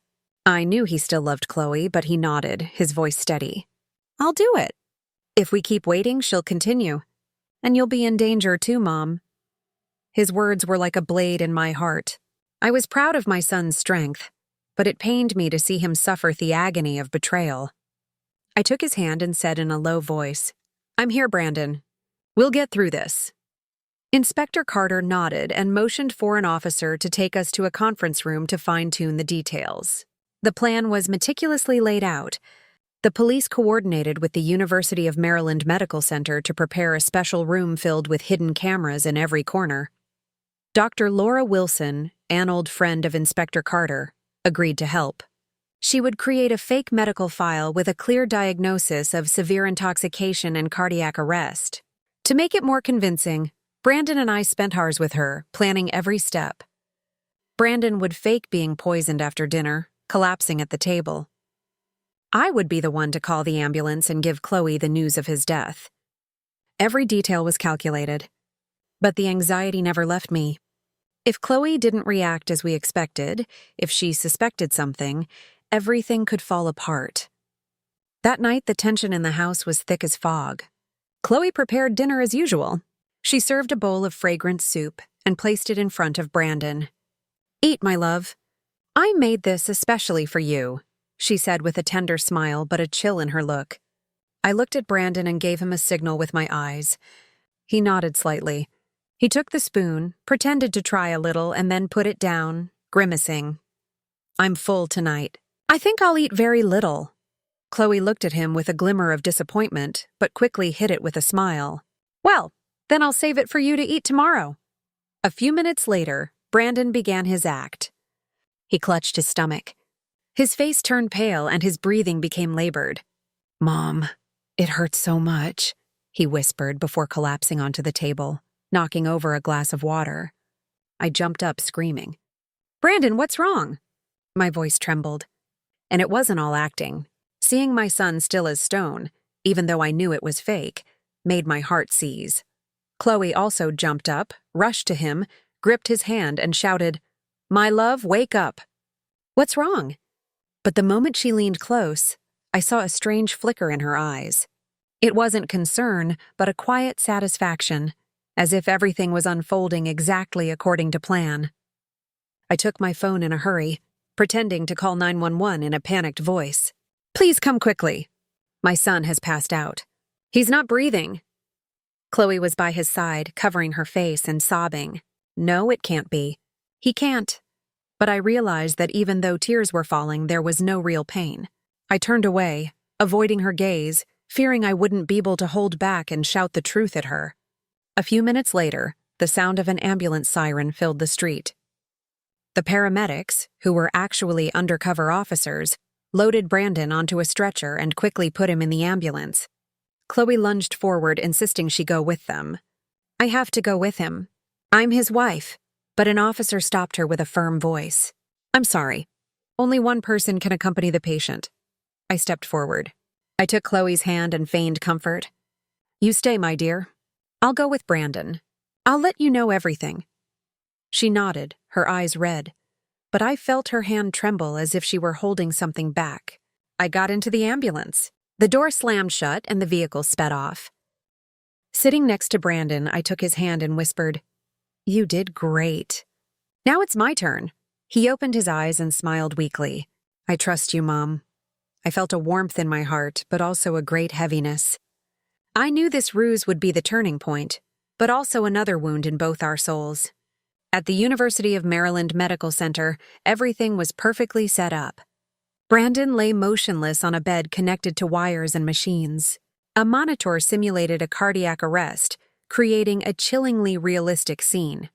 I knew he still loved Chloe, but he nodded, his voice steady. "I'll do it. If we keep waiting, she'll continue. And you'll be in danger too, Mom." His words were like a blade in my heart. I was proud of my son's strength, but it pained me to see him suffer the agony of betrayal. I took his hand and said in a low voice, "I'm here, Brandon. We'll get through this." Inspector Carter nodded and motioned for an officer to take us to a conference room to fine-tune the details. The plan was meticulously laid out. The police coordinated with the University of Maryland Medical Center to prepare a special room filled with hidden cameras in every corner. Dr. Laura Wilson, an old friend of Inspector Carter, agreed to help. She would create a fake medical file with a clear diagnosis of severe intoxication and cardiac arrest. To make it more convincing, Brandon and I spent ours with her, planning every step. Brandon would fake being poisoned after dinner, collapsing at the table. I would be the one to call the ambulance and give Chloe the news of his death. Every detail was calculated, but the anxiety never left me. If Chloe didn't react as we expected, if she suspected something, everything could fall apart. That night, the tension in the house was thick as fog. Chloe prepared dinner as usual. She served a bowl of fragrant soup and placed it in front of Brandon. "Eat, my love. I made this especially for you," she said with a tender smile but a chill in her look. I looked at Brandon and gave him a signal with my eyes. He nodded slightly. He took the spoon, pretended to try a little, and then put it down, grimacing. "I'm full tonight. I think I'll eat very little." Chloe looked at him with a glimmer of disappointment, but quickly hid it with a smile. "Well, then I'll save it for you to eat tomorrow." A few minutes later, Brandon began his act. He clutched his stomach. His face turned pale and his breathing became labored. "Mom, it hurts so much," he whispered before collapsing onto the table, knocking over a glass of water. I jumped up, screaming. "Brandon, what's wrong?" My voice trembled. And it wasn't all acting. Seeing my son still as stone, even though I knew it was fake, made my heart seize. Chloe also jumped up, rushed to him, gripped his hand, and shouted, "My love, wake up." "What's wrong?" But the moment she leaned close, I saw a strange flicker in her eyes. It wasn't concern, but a quiet satisfaction, as if everything was unfolding exactly according to plan. I took my phone in a hurry, pretending to call 911 in a panicked voice. "Please come quickly. My son has passed out. He's not breathing." Chloe was by his side, covering her face and sobbing. "No, it can't be. He can't." But I realized that even though tears were falling, there was no real pain. I turned away, avoiding her gaze, fearing I wouldn't be able to hold back and shout the truth at her. A few minutes later, the sound of an ambulance siren filled the street. The paramedics, who were actually undercover officers, loaded Brandon onto a stretcher and quickly put him in the ambulance. Chloe lunged forward, insisting she go with them. "I have to go with him. I'm his wife." But an officer stopped her with a firm voice. "I'm sorry. Only one person can accompany the patient." I stepped forward. I took Chloe's hand and feigned comfort. "You stay, my dear. I'll go with Brandon. I'll let you know everything." She nodded, her eyes red, but I felt her hand tremble as if she were holding something back. I got into the ambulance. The door slammed shut and the vehicle sped off. Sitting next to Brandon, I took his hand and whispered, "You did great. Now it's my turn." He opened his eyes and smiled weakly. "I trust you, Mom." I felt a warmth in my heart, but also a great heaviness. I knew this ruse would be the turning point, but also another wound in both our souls. At the University of Maryland Medical Center, everything was perfectly set up. Brandon lay motionless on a bed connected to wires and machines. A monitor simulated a cardiac arrest, creating a chillingly realistic scene.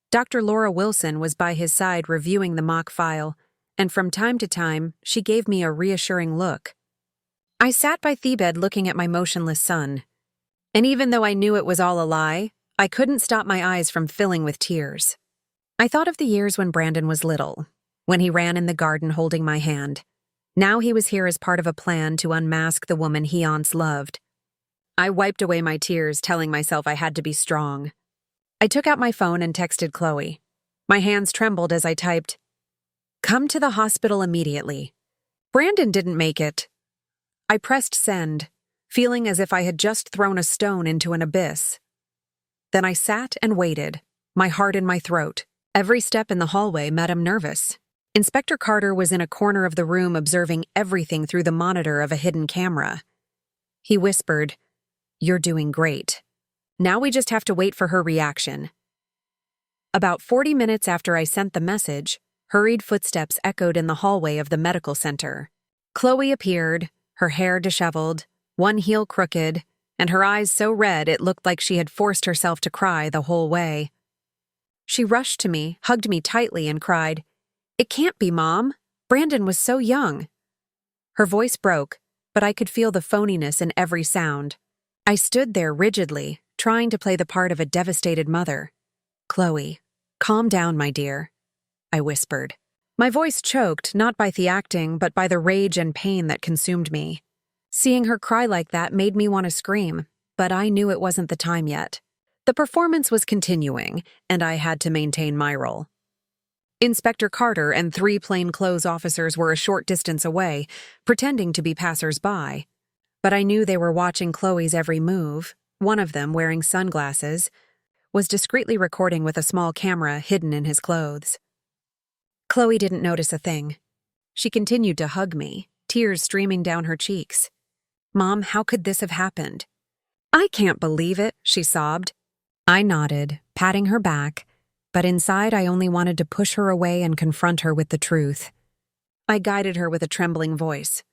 Dr. Laura Wilson was by his side reviewing the mock file, and from time to time, she gave me a reassuring look. I sat by the bed looking at my motionless son. And even though I knew it was all a lie, I couldn't stop my eyes from filling with tears. I thought of the years when Brandon was little, when he ran in the garden holding my hand. Now he was here as part of a plan to unmask the woman he once loved. I wiped away my tears, telling myself I had to be strong. I took out my phone and texted Chloe. My hands trembled as I typed, "Come to the hospital immediately. Brandon didn't make it." I pressed send, feeling as if I had just thrown a stone into an abyss. Then I sat and waited, my heart in my throat. Every step in the hallway made him nervous. Inspector Carter was in a corner of the room observing everything through the monitor of a hidden camera. He whispered, "You're doing great. Now we just have to wait for her reaction." About 40 minutes after I sent the message, hurried footsteps echoed in the hallway of the medical center. Chloe appeared, her hair disheveled, one heel crooked, and her eyes so red it looked like she had forced herself to cry the whole way. She rushed to me, hugged me tightly, and cried, "It can't be, Mom. Brandon was so young." Her voice broke, but I could feel the phoniness in every sound. I stood there rigidly, trying to play the part of a devastated mother. "Chloe, calm down, my dear," I whispered. My voice choked, not by the acting, but by the rage and pain that consumed me. Seeing her cry like that made me want to scream, but I knew it wasn't the time yet. The performance was continuing, and I had to maintain my role. Inspector Carter and 3 plainclothes officers were a short distance away, pretending to be passers-by. But I knew they were watching Chloe's every move. One of them, wearing sunglasses, was discreetly recording with a small camera hidden in his clothes. Chloe didn't notice a thing. She continued to hug me, tears streaming down her cheeks. "Mom, how could this have happened?" "I can't believe it," she sobbed. I nodded, patting her back, but inside I only wanted to push her away and confront her with the truth. I guided her with a trembling voice.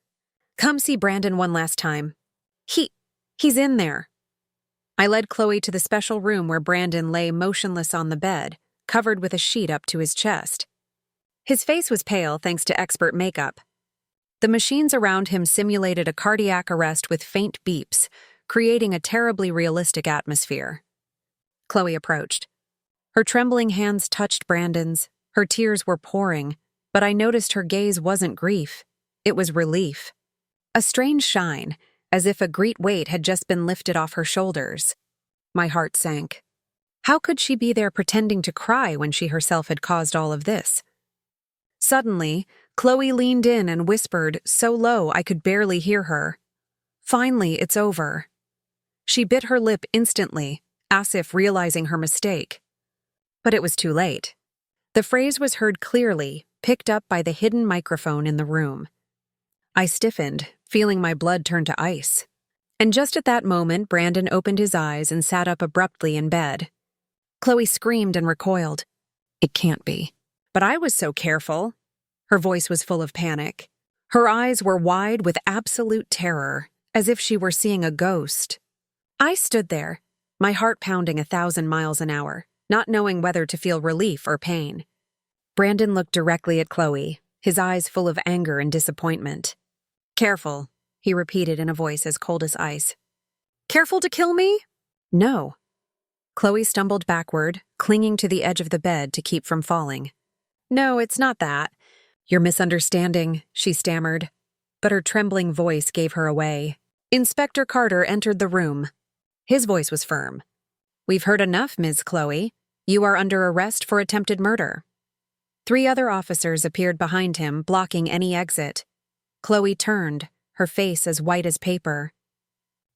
"Come see Brandon one last time. He's in there." I led Chloe to the special room where Brandon lay motionless on the bed, covered with a sheet up to his chest. His face was pale thanks to expert makeup. The machines around him simulated a cardiac arrest with faint beeps, creating a terribly realistic atmosphere. Chloe approached. Her trembling hands touched Brandon's. Her tears were pouring, but I noticed her gaze wasn't grief. It was relief. A strange shine, as if a great weight had just been lifted off her shoulders. My heart sank. How could she be there pretending to cry when she herself had caused all of this? Suddenly, Chloe leaned in and whispered, so low I could barely hear her. "Finally, it's over." She bit her lip instantly, as if realizing her mistake. But it was too late. The phrase was heard clearly, picked up by the hidden microphone in the room. I stiffened, feeling my blood turn to ice. And just at that moment, Brandon opened his eyes and sat up abruptly in bed. Chloe screamed and recoiled. It can't be. But I was so careful. Her voice was full of panic. Her eyes were wide with absolute terror, as if she were seeing a ghost. I stood there, my heart pounding 1,000 miles an hour, not knowing whether to feel relief or pain. Brandon looked directly at Chloe, his eyes full of anger and disappointment. "Careful," he repeated in a voice as cold as ice. "Careful to kill me?" "No." Chloe stumbled backward, clinging to the edge of the bed to keep from falling. "No, it's not that. You're misunderstanding," she stammered. But her trembling voice gave her away. Inspector Carter entered the room. His voice was firm. "We've heard enough, Ms. Chloe. You are under arrest for attempted murder." 3 other officers appeared behind him, blocking any exit. Chloe turned, her face as white as paper.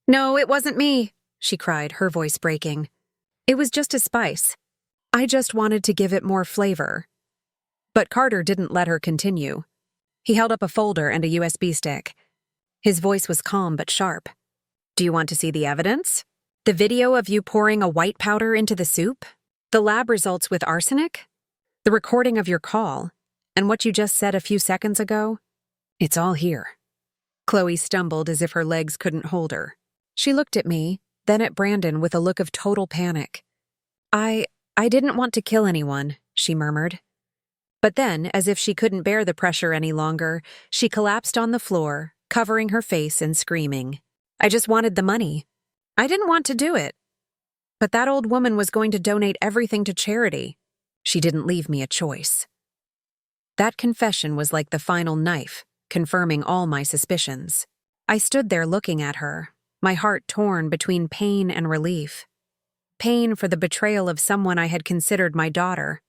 "No, it wasn't me," she cried, her voice breaking. "It was just a spice. I just wanted to give it more flavor." But Carter didn't let her continue. He held up a folder and a USB stick. His voice was calm but sharp. "Do you want to see the evidence? The video of you pouring a white powder into the soup? The lab results with arsenic? The recording of your call? And what you just said a few seconds ago? It's all here." Chloe stumbled as if her legs couldn't hold her. She looked at me, then at Brandon with a look of total panic. I didn't want to kill anyone," she murmured. But then, as if she couldn't bear the pressure any longer, she collapsed on the floor, covering her face and screaming. "I just wanted the money. I didn't want to do it. But that old woman was going to donate everything to charity. She didn't leave me a choice." That confession was like the final knife, confirming all my suspicions. I stood there looking at her, my heart torn between pain and relief. Pain for the betrayal of someone I had considered my daughter,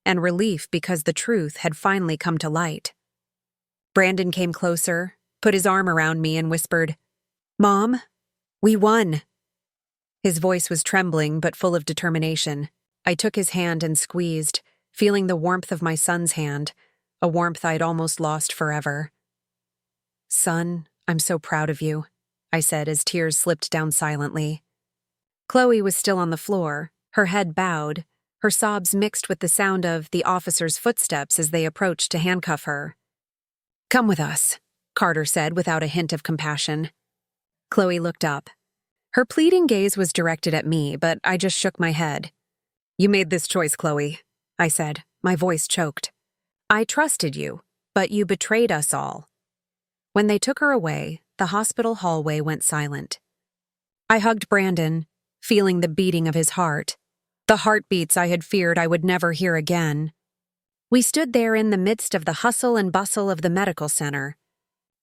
and relief because the truth had finally come to light. Brandon came closer, put his arm around me and whispered, "Mom, we won." His voice was trembling but full of determination. I took his hand and squeezed, feeling the warmth of my son's hand, a warmth I'd almost lost forever. "Son, I'm so proud of you," I said as tears slipped down silently. Chloe was still on the floor, her head bowed, her sobs mixed with the sound of the officer's footsteps as they approached to handcuff her. "Come with us," Carter said without a hint of compassion. Chloe looked up. Her pleading gaze was directed at me, but I just shook my head. "You made this choice, Chloe," I said, my voice choked. "I trusted you, but you betrayed us all." When they took her away, the hospital hallway went silent. I hugged Brandon, feeling the beating of his heart, the heartbeats I had feared I would never hear again. We stood there in the midst of the hustle and bustle of the medical center.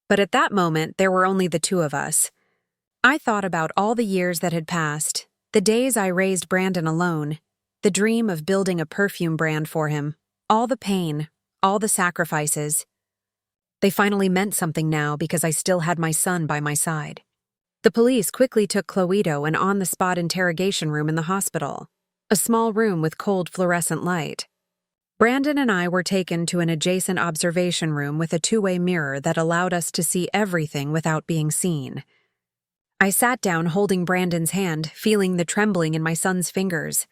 But at that moment, there were only the 2 of us. I thought about all the years that had passed, the days I raised Brandon alone, the dream of building a perfume brand for him, all the pain, all the sacrifices. They finally meant something now because I still had my son by my side. The police quickly took Chloe to an on-the-spot interrogation room in the hospital, a small room with cold fluorescent light. Brandon and I were taken to an adjacent observation room with a 2-way mirror that allowed us to see everything without being seen. I sat down holding Brandon's hand, feeling the trembling in my son's fingers.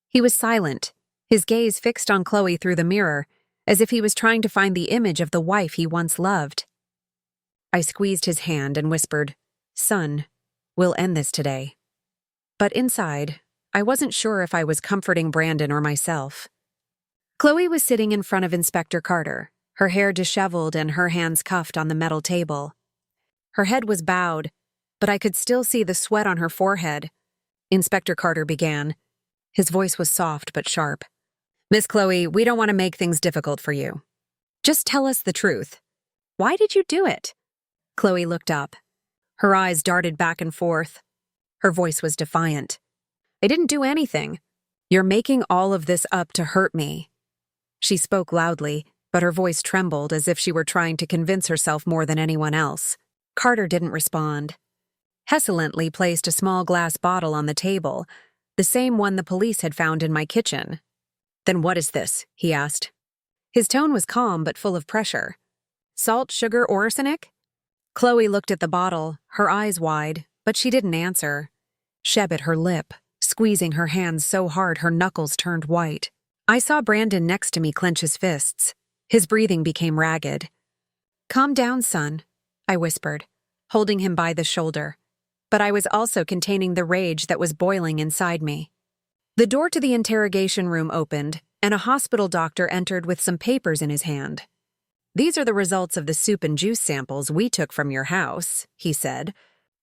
He was silent, his gaze fixed on Chloe through the mirror, as if he was trying to find the image of the wife he once loved. I squeezed his hand and whispered, "Son, we'll end this today." But inside, I wasn't sure if I was comforting Brandon or myself. Chloe was sitting in front of Inspector Carter, her hair disheveled and her hands cuffed on the metal table. Her head was bowed, but I could still see the sweat on her forehead. Inspector Carter began. His voice was soft but sharp. "Miss Chloe, we don't want to make things difficult for you. Just tell us the truth. Why did you do it?" Chloe looked up. Her eyes darted back and forth. Her voice was defiant. "I didn't do anything. You're making all of this up to hurt me." She spoke loudly, but her voice trembled as if she were trying to convince herself more than anyone else. Carter didn't respond. Hessilently placed a small glass bottle on the table, the same one the police had found in my kitchen. "Then what is this?" he asked. His tone was calm but full of pressure. "Salt, sugar, or arsenic?" Chloe looked at the bottle, her eyes wide, but she didn't answer. She bit her lip, squeezing her hands so hard her knuckles turned white. I saw Brandon next to me clench his fists. His breathing became ragged. "Calm down, son," I whispered, holding him by the shoulder. But I was also containing the rage that was boiling inside me. The door to the interrogation room opened, and a hospital doctor entered with some papers in his hand. "These are the results of the soup and juice samples we took from your house," he said,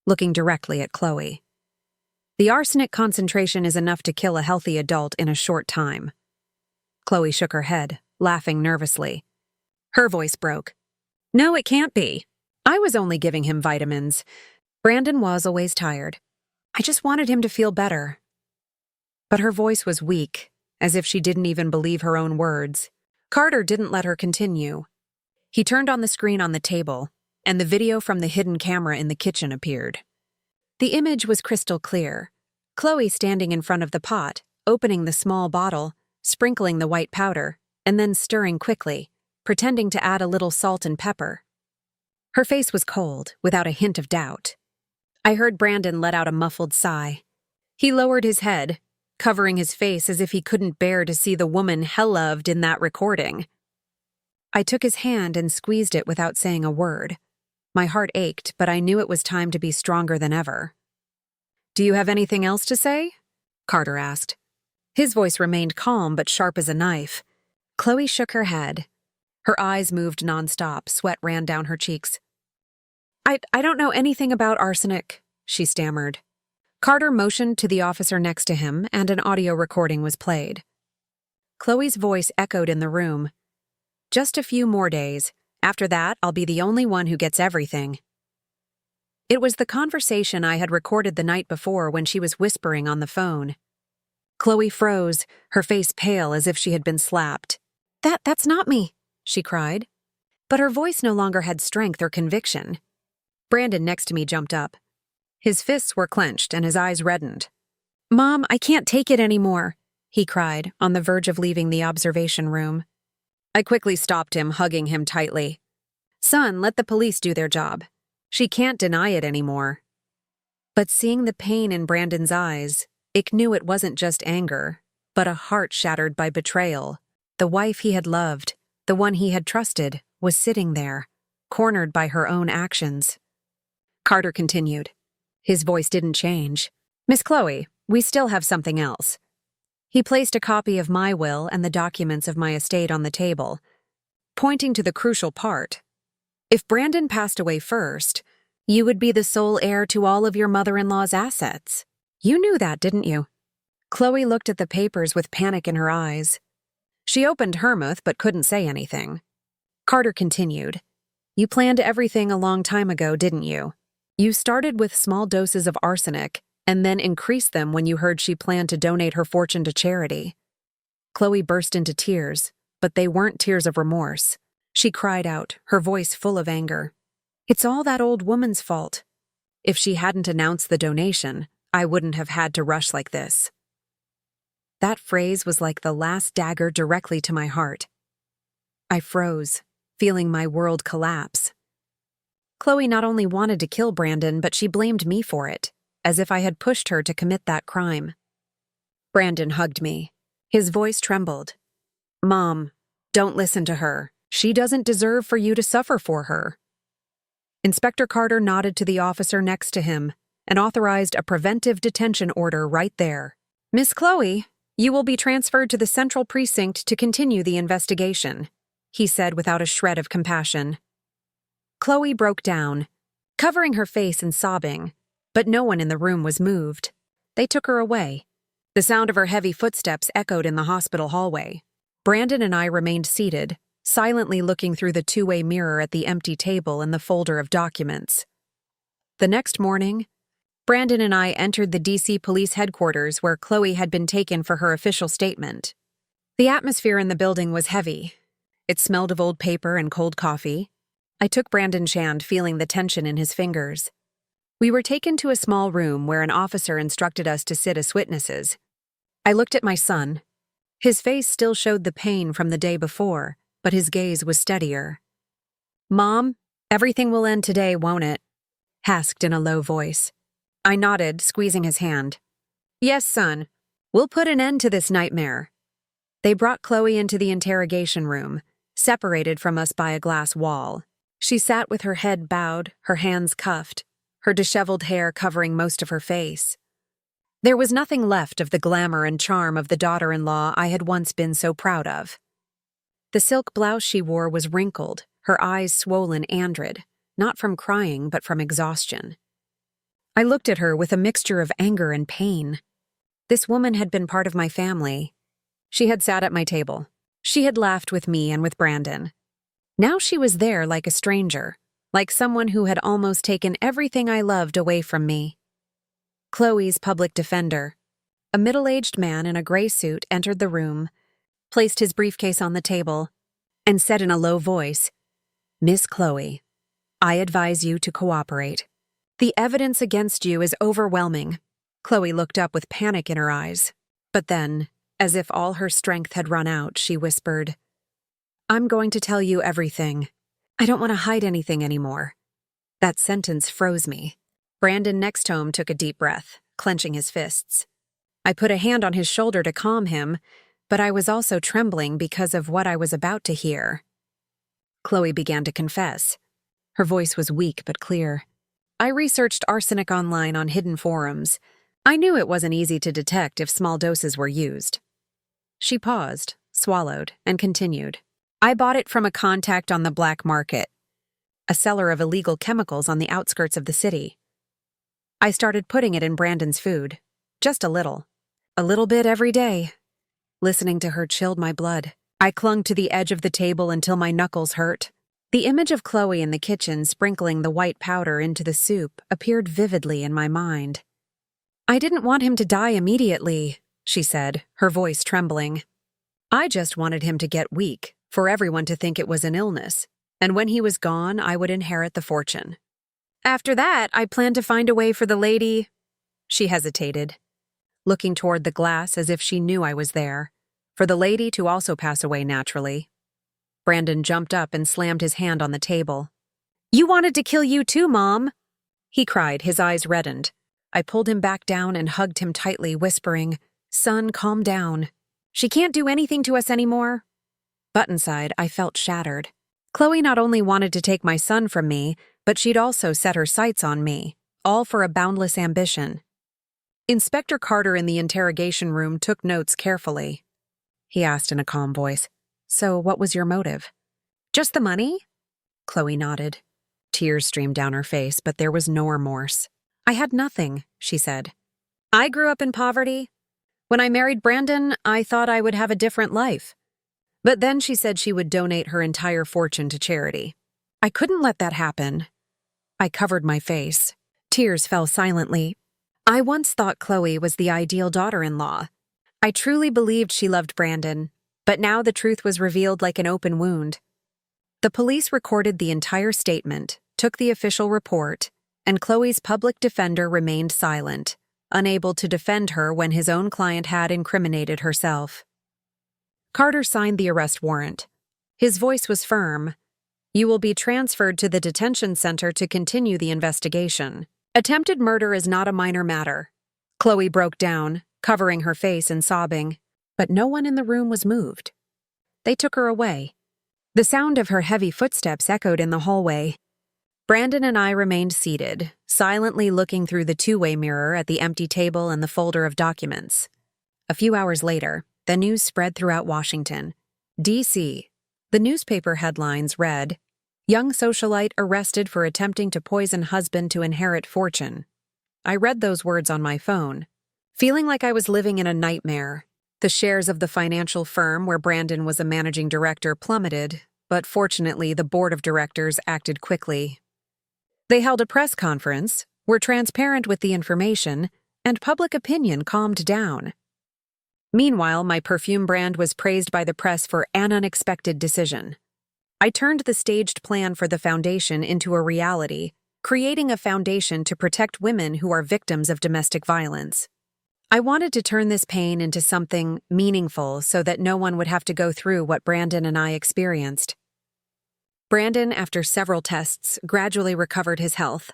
looking directly at Chloe. "The arsenic concentration is enough to kill a healthy adult in a short time." Chloe shook her head, laughing nervously. Her voice broke. "No, it can't be. I was only giving him vitamins. Brandon was always tired. I just wanted him to feel better." But her voice was weak, as if she didn't even believe her own words. Carter didn't let her continue. He turned on the screen on the table, and the video from the hidden camera in the kitchen appeared. The image was crystal clear. Chloe standing in front of the pot, opening the small bottle, sprinkling the white powder, and then stirring quickly, pretending to add a little salt and pepper. Her face was cold, without a hint of doubt. I heard Brandon let out a muffled sigh. He lowered his head, covering his face as if he couldn't bear to see the woman hell loved in that recording. I took his hand and squeezed it without saying a word. My heart ached, but I knew it was time to be stronger than ever. "Do you have anything else to say?" Carter asked. His voice remained calm but sharp as a knife. Chloe shook her head. Her eyes moved nonstop, sweat ran down her cheeks. I don't know anything about arsenic," she stammered. Carter motioned to the officer next to him, and an audio recording was played. Chloe's voice echoed in the room. "Just a few more days. After that, I'll be the only one who gets everything." It was the conversation I had recorded the night before when she was whispering on the phone. Chloe froze, her face pale as if she had been slapped. That's not me," she cried. But her voice no longer had strength or conviction. Brandon next to me jumped up. His fists were clenched and his eyes reddened. "Mom, I can't take it anymore," he cried, on the verge of leaving the observation room. I quickly stopped him, hugging him tightly. "Son, let the police do their job. She can't deny it anymore." But seeing the pain in Brandon's eyes, Ick knew it wasn't just anger, but a heart shattered by betrayal. The wife he had loved, the one he had trusted, was sitting there, cornered by her own actions. Carter continued. His voice didn't change. "Miss Chloe, we still have something else." He placed a copy of my will and the documents of my estate on the table, pointing to the crucial part. "If Brandon passed away first, you would be the sole heir to all of your mother-in-law's assets. You knew that, didn't you?" Chloe looked at the papers with panic in her eyes. She opened her mouth but couldn't say anything. Carter continued. "You planned everything a long time ago, didn't you? You started with small doses of arsenic and then increased them when you heard she planned to donate her fortune to charity." Chloe burst into tears, but they weren't tears of remorse. She cried out, her voice full of anger. "It's all that old woman's fault. If she hadn't announced the donation, I wouldn't have had to rush like this." That phrase was like the last dagger directly to my heart. I froze, feeling my world collapse. Chloe not only wanted to kill Brandon, but she blamed me for it, as if I had pushed her to commit that crime. Brandon hugged me. His voice trembled. "Mom, don't listen to her. She doesn't deserve for you to suffer for her." Inspector Carter nodded to the officer next to him. and authorized a preventive detention order right there. Miss Chloe, you will be transferred to the Central Precinct to continue the investigation, he said without a shred of compassion. Chloe broke down, covering her face and sobbing, but no one in the room was moved. They took her away. The sound of her heavy footsteps echoed in the hospital hallway. Brandon and I remained seated, silently looking through the two-way mirror at the empty table and the folder of documents. The next morning, Brandon and I entered the D.C. Police headquarters where Chloe had been taken for her official statement. The atmosphere in the building was heavy. It smelled of old paper and cold coffee. I took Brandon's hand, feeling the tension in his fingers. We were taken to a small room where an officer instructed us to sit as witnesses. I looked at my son. His face still showed the pain from the day before, but his gaze was steadier. "Mom, everything will end today, won't it?" asked in a low voice. I nodded, squeezing his hand. "Yes, son. We'll put an end to this nightmare." They brought Chloe into the interrogation room, separated from us by a glass wall. She sat with her head bowed, her hands cuffed, her disheveled hair covering most of her face. There was nothing left of the glamour and charm of the daughter-in-law I had once been so proud of. The silk blouse she wore was wrinkled, her eyes swollen and red, not from crying but from exhaustion. I looked at her with a mixture of anger and pain. This woman had been part of my family. She had sat at my table. She had laughed with me and with Brandon. Now she was there like a stranger, like someone who had almost taken everything I loved away from me. Chloe's public defender, a middle-aged man in a gray suit, entered the room, placed his briefcase on the table, and said in a low voice, "Miss Chloe, I advise you to cooperate. The evidence against you is overwhelming." Chloe looked up with panic in her eyes, but then, as if all her strength had run out, she whispered, "I'm going to tell you everything. I don't want to hide anything anymore." That sentence froze me. Brandon next home took a deep breath, clenching his fists. I put a hand on his shoulder to calm him, but I was also trembling because of what I was about to hear. Chloe began to confess. Her voice was weak but clear. "I researched arsenic online on hidden forums. I knew it wasn't easy to detect if small doses were used." She paused, swallowed, and continued. "I bought it from a contact on the black market, a seller of illegal chemicals on the outskirts of the city. I started putting it in Brandon's food, just a little bit every day." Listening to her chilled my blood. I clung to the edge of the table until my knuckles hurt. The image of Chloe in the kitchen sprinkling the white powder into the soup appeared vividly in my mind. "I didn't want him to die immediately," she said, her voice trembling. "I just wanted him to get weak, for everyone to think it was an illness, and when he was gone, I would inherit the fortune. After that, I planned to find a way for the lady—" She hesitated, looking toward the glass as if she knew I was there, "for the lady to also pass away naturally." Brandon jumped up and slammed his hand on the table. "You wanted to kill you too, Mom!" he cried, his eyes reddened. I pulled him back down and hugged him tightly, whispering, "Son, calm down. She can't do anything to us anymore." But inside, I felt shattered. Chloe not only wanted to take my son from me, but she'd also set her sights on me, all for a boundless ambition. Inspector Carter in the interrogation room took notes carefully. He asked in a calm voice, "So what was your motive?" "Just the money?" Chloe nodded. Tears streamed down her face, but there was no remorse. "I had nothing," she said. "I grew up in poverty. When I married Brandon, I thought I would have a different life. But then she said she would donate her entire fortune to charity. I couldn't let that happen." I covered my face. Tears fell silently. I once thought Chloe was the ideal daughter-in-law. I truly believed she loved Brandon, but now the truth was revealed like an open wound. The police recorded the entire statement, took the official report, and Chloe's public defender remained silent, unable to defend her when his own client had incriminated herself. Carter signed the arrest warrant. His voice was firm. "You will be transferred to the detention center to continue the investigation. Attempted murder is not a minor matter." Chloe broke down, covering her face and sobbing, but no one in the room was moved. They took her away. The sound of her heavy footsteps echoed in the hallway. Brandon and I remained seated, silently looking through the two-way mirror at the empty table and the folder of documents. A few hours later, the news spread throughout Washington. D.C. The newspaper headlines read, "Young socialite arrested for attempting to poison husband to inherit fortune." I read those words on my phone, feeling like I was living in a nightmare. The shares of the financial firm where Brandon was a managing director plummeted, but fortunately the board of directors acted quickly. They held a press conference, were transparent with the information, and public opinion calmed down. Meanwhile, my perfume brand was praised by the press for an unexpected decision. I turned the staged plan for the foundation into a reality, creating a foundation to protect women who are victims of domestic violence. I wanted to turn this pain into something meaningful so that no one would have to go through what Brandon and I experienced. Brandon, after several tests, gradually recovered his health.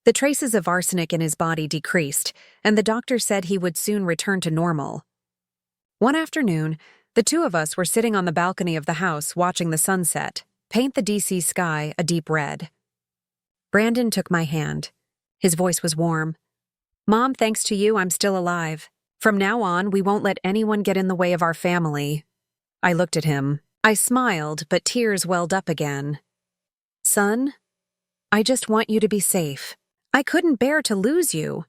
The traces of arsenic in his body decreased, and the doctor said he would soon return to normal. One afternoon, the two of us were sitting on the balcony of the house watching the sunset paint the DC sky a deep red. Brandon took my hand. His voice was warm. "Mom, thanks to you, I'm still alive. From now on, we won't let anyone get in the way of our family." I looked at him. I smiled, but tears welled up again. "Son, I just want you to be safe. I couldn't bear to lose you."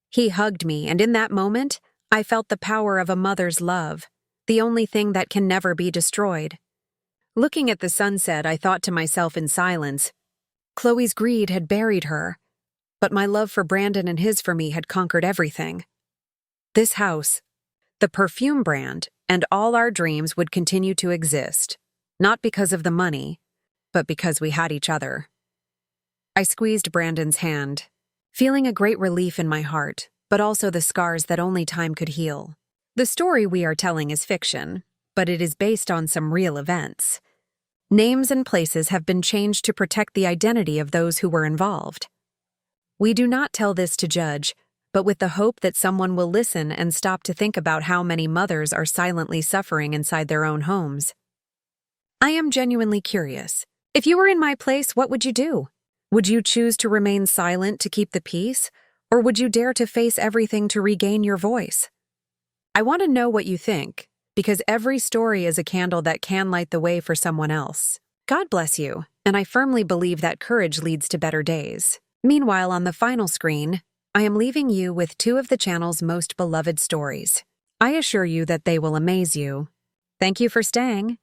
He hugged me, and in that moment, I felt the power of a mother's love, the only thing that can never be destroyed. Looking at the sunset, I thought to myself in silence, Chloe's greed had buried her, but my love for Brandon and his for me had conquered everything. This house, the perfume brand, and all our dreams would continue to exist, not because of the money, but because we had each other. I squeezed Brandon's hand, feeling a great relief in my heart, but also the scars that only time could heal. The story we are telling is fiction, but it is based on some real events. Names and places have been changed to protect the identity of those who were involved. We do not tell this to judge, but with the hope that someone will listen and stop to think about how many mothers are silently suffering inside their own homes. I am genuinely curious. If you were in my place, what would you do? Would you choose to remain silent to keep the peace, or would you dare to face everything to regain your voice? I want to know what you think, because every story is a candle that can light the way for someone else. God bless you, and I firmly believe that courage leads to better days. Meanwhile, on the final screen, I am leaving you with two of the channel's most beloved stories. I assure you that they will amaze you. Thank you for staying.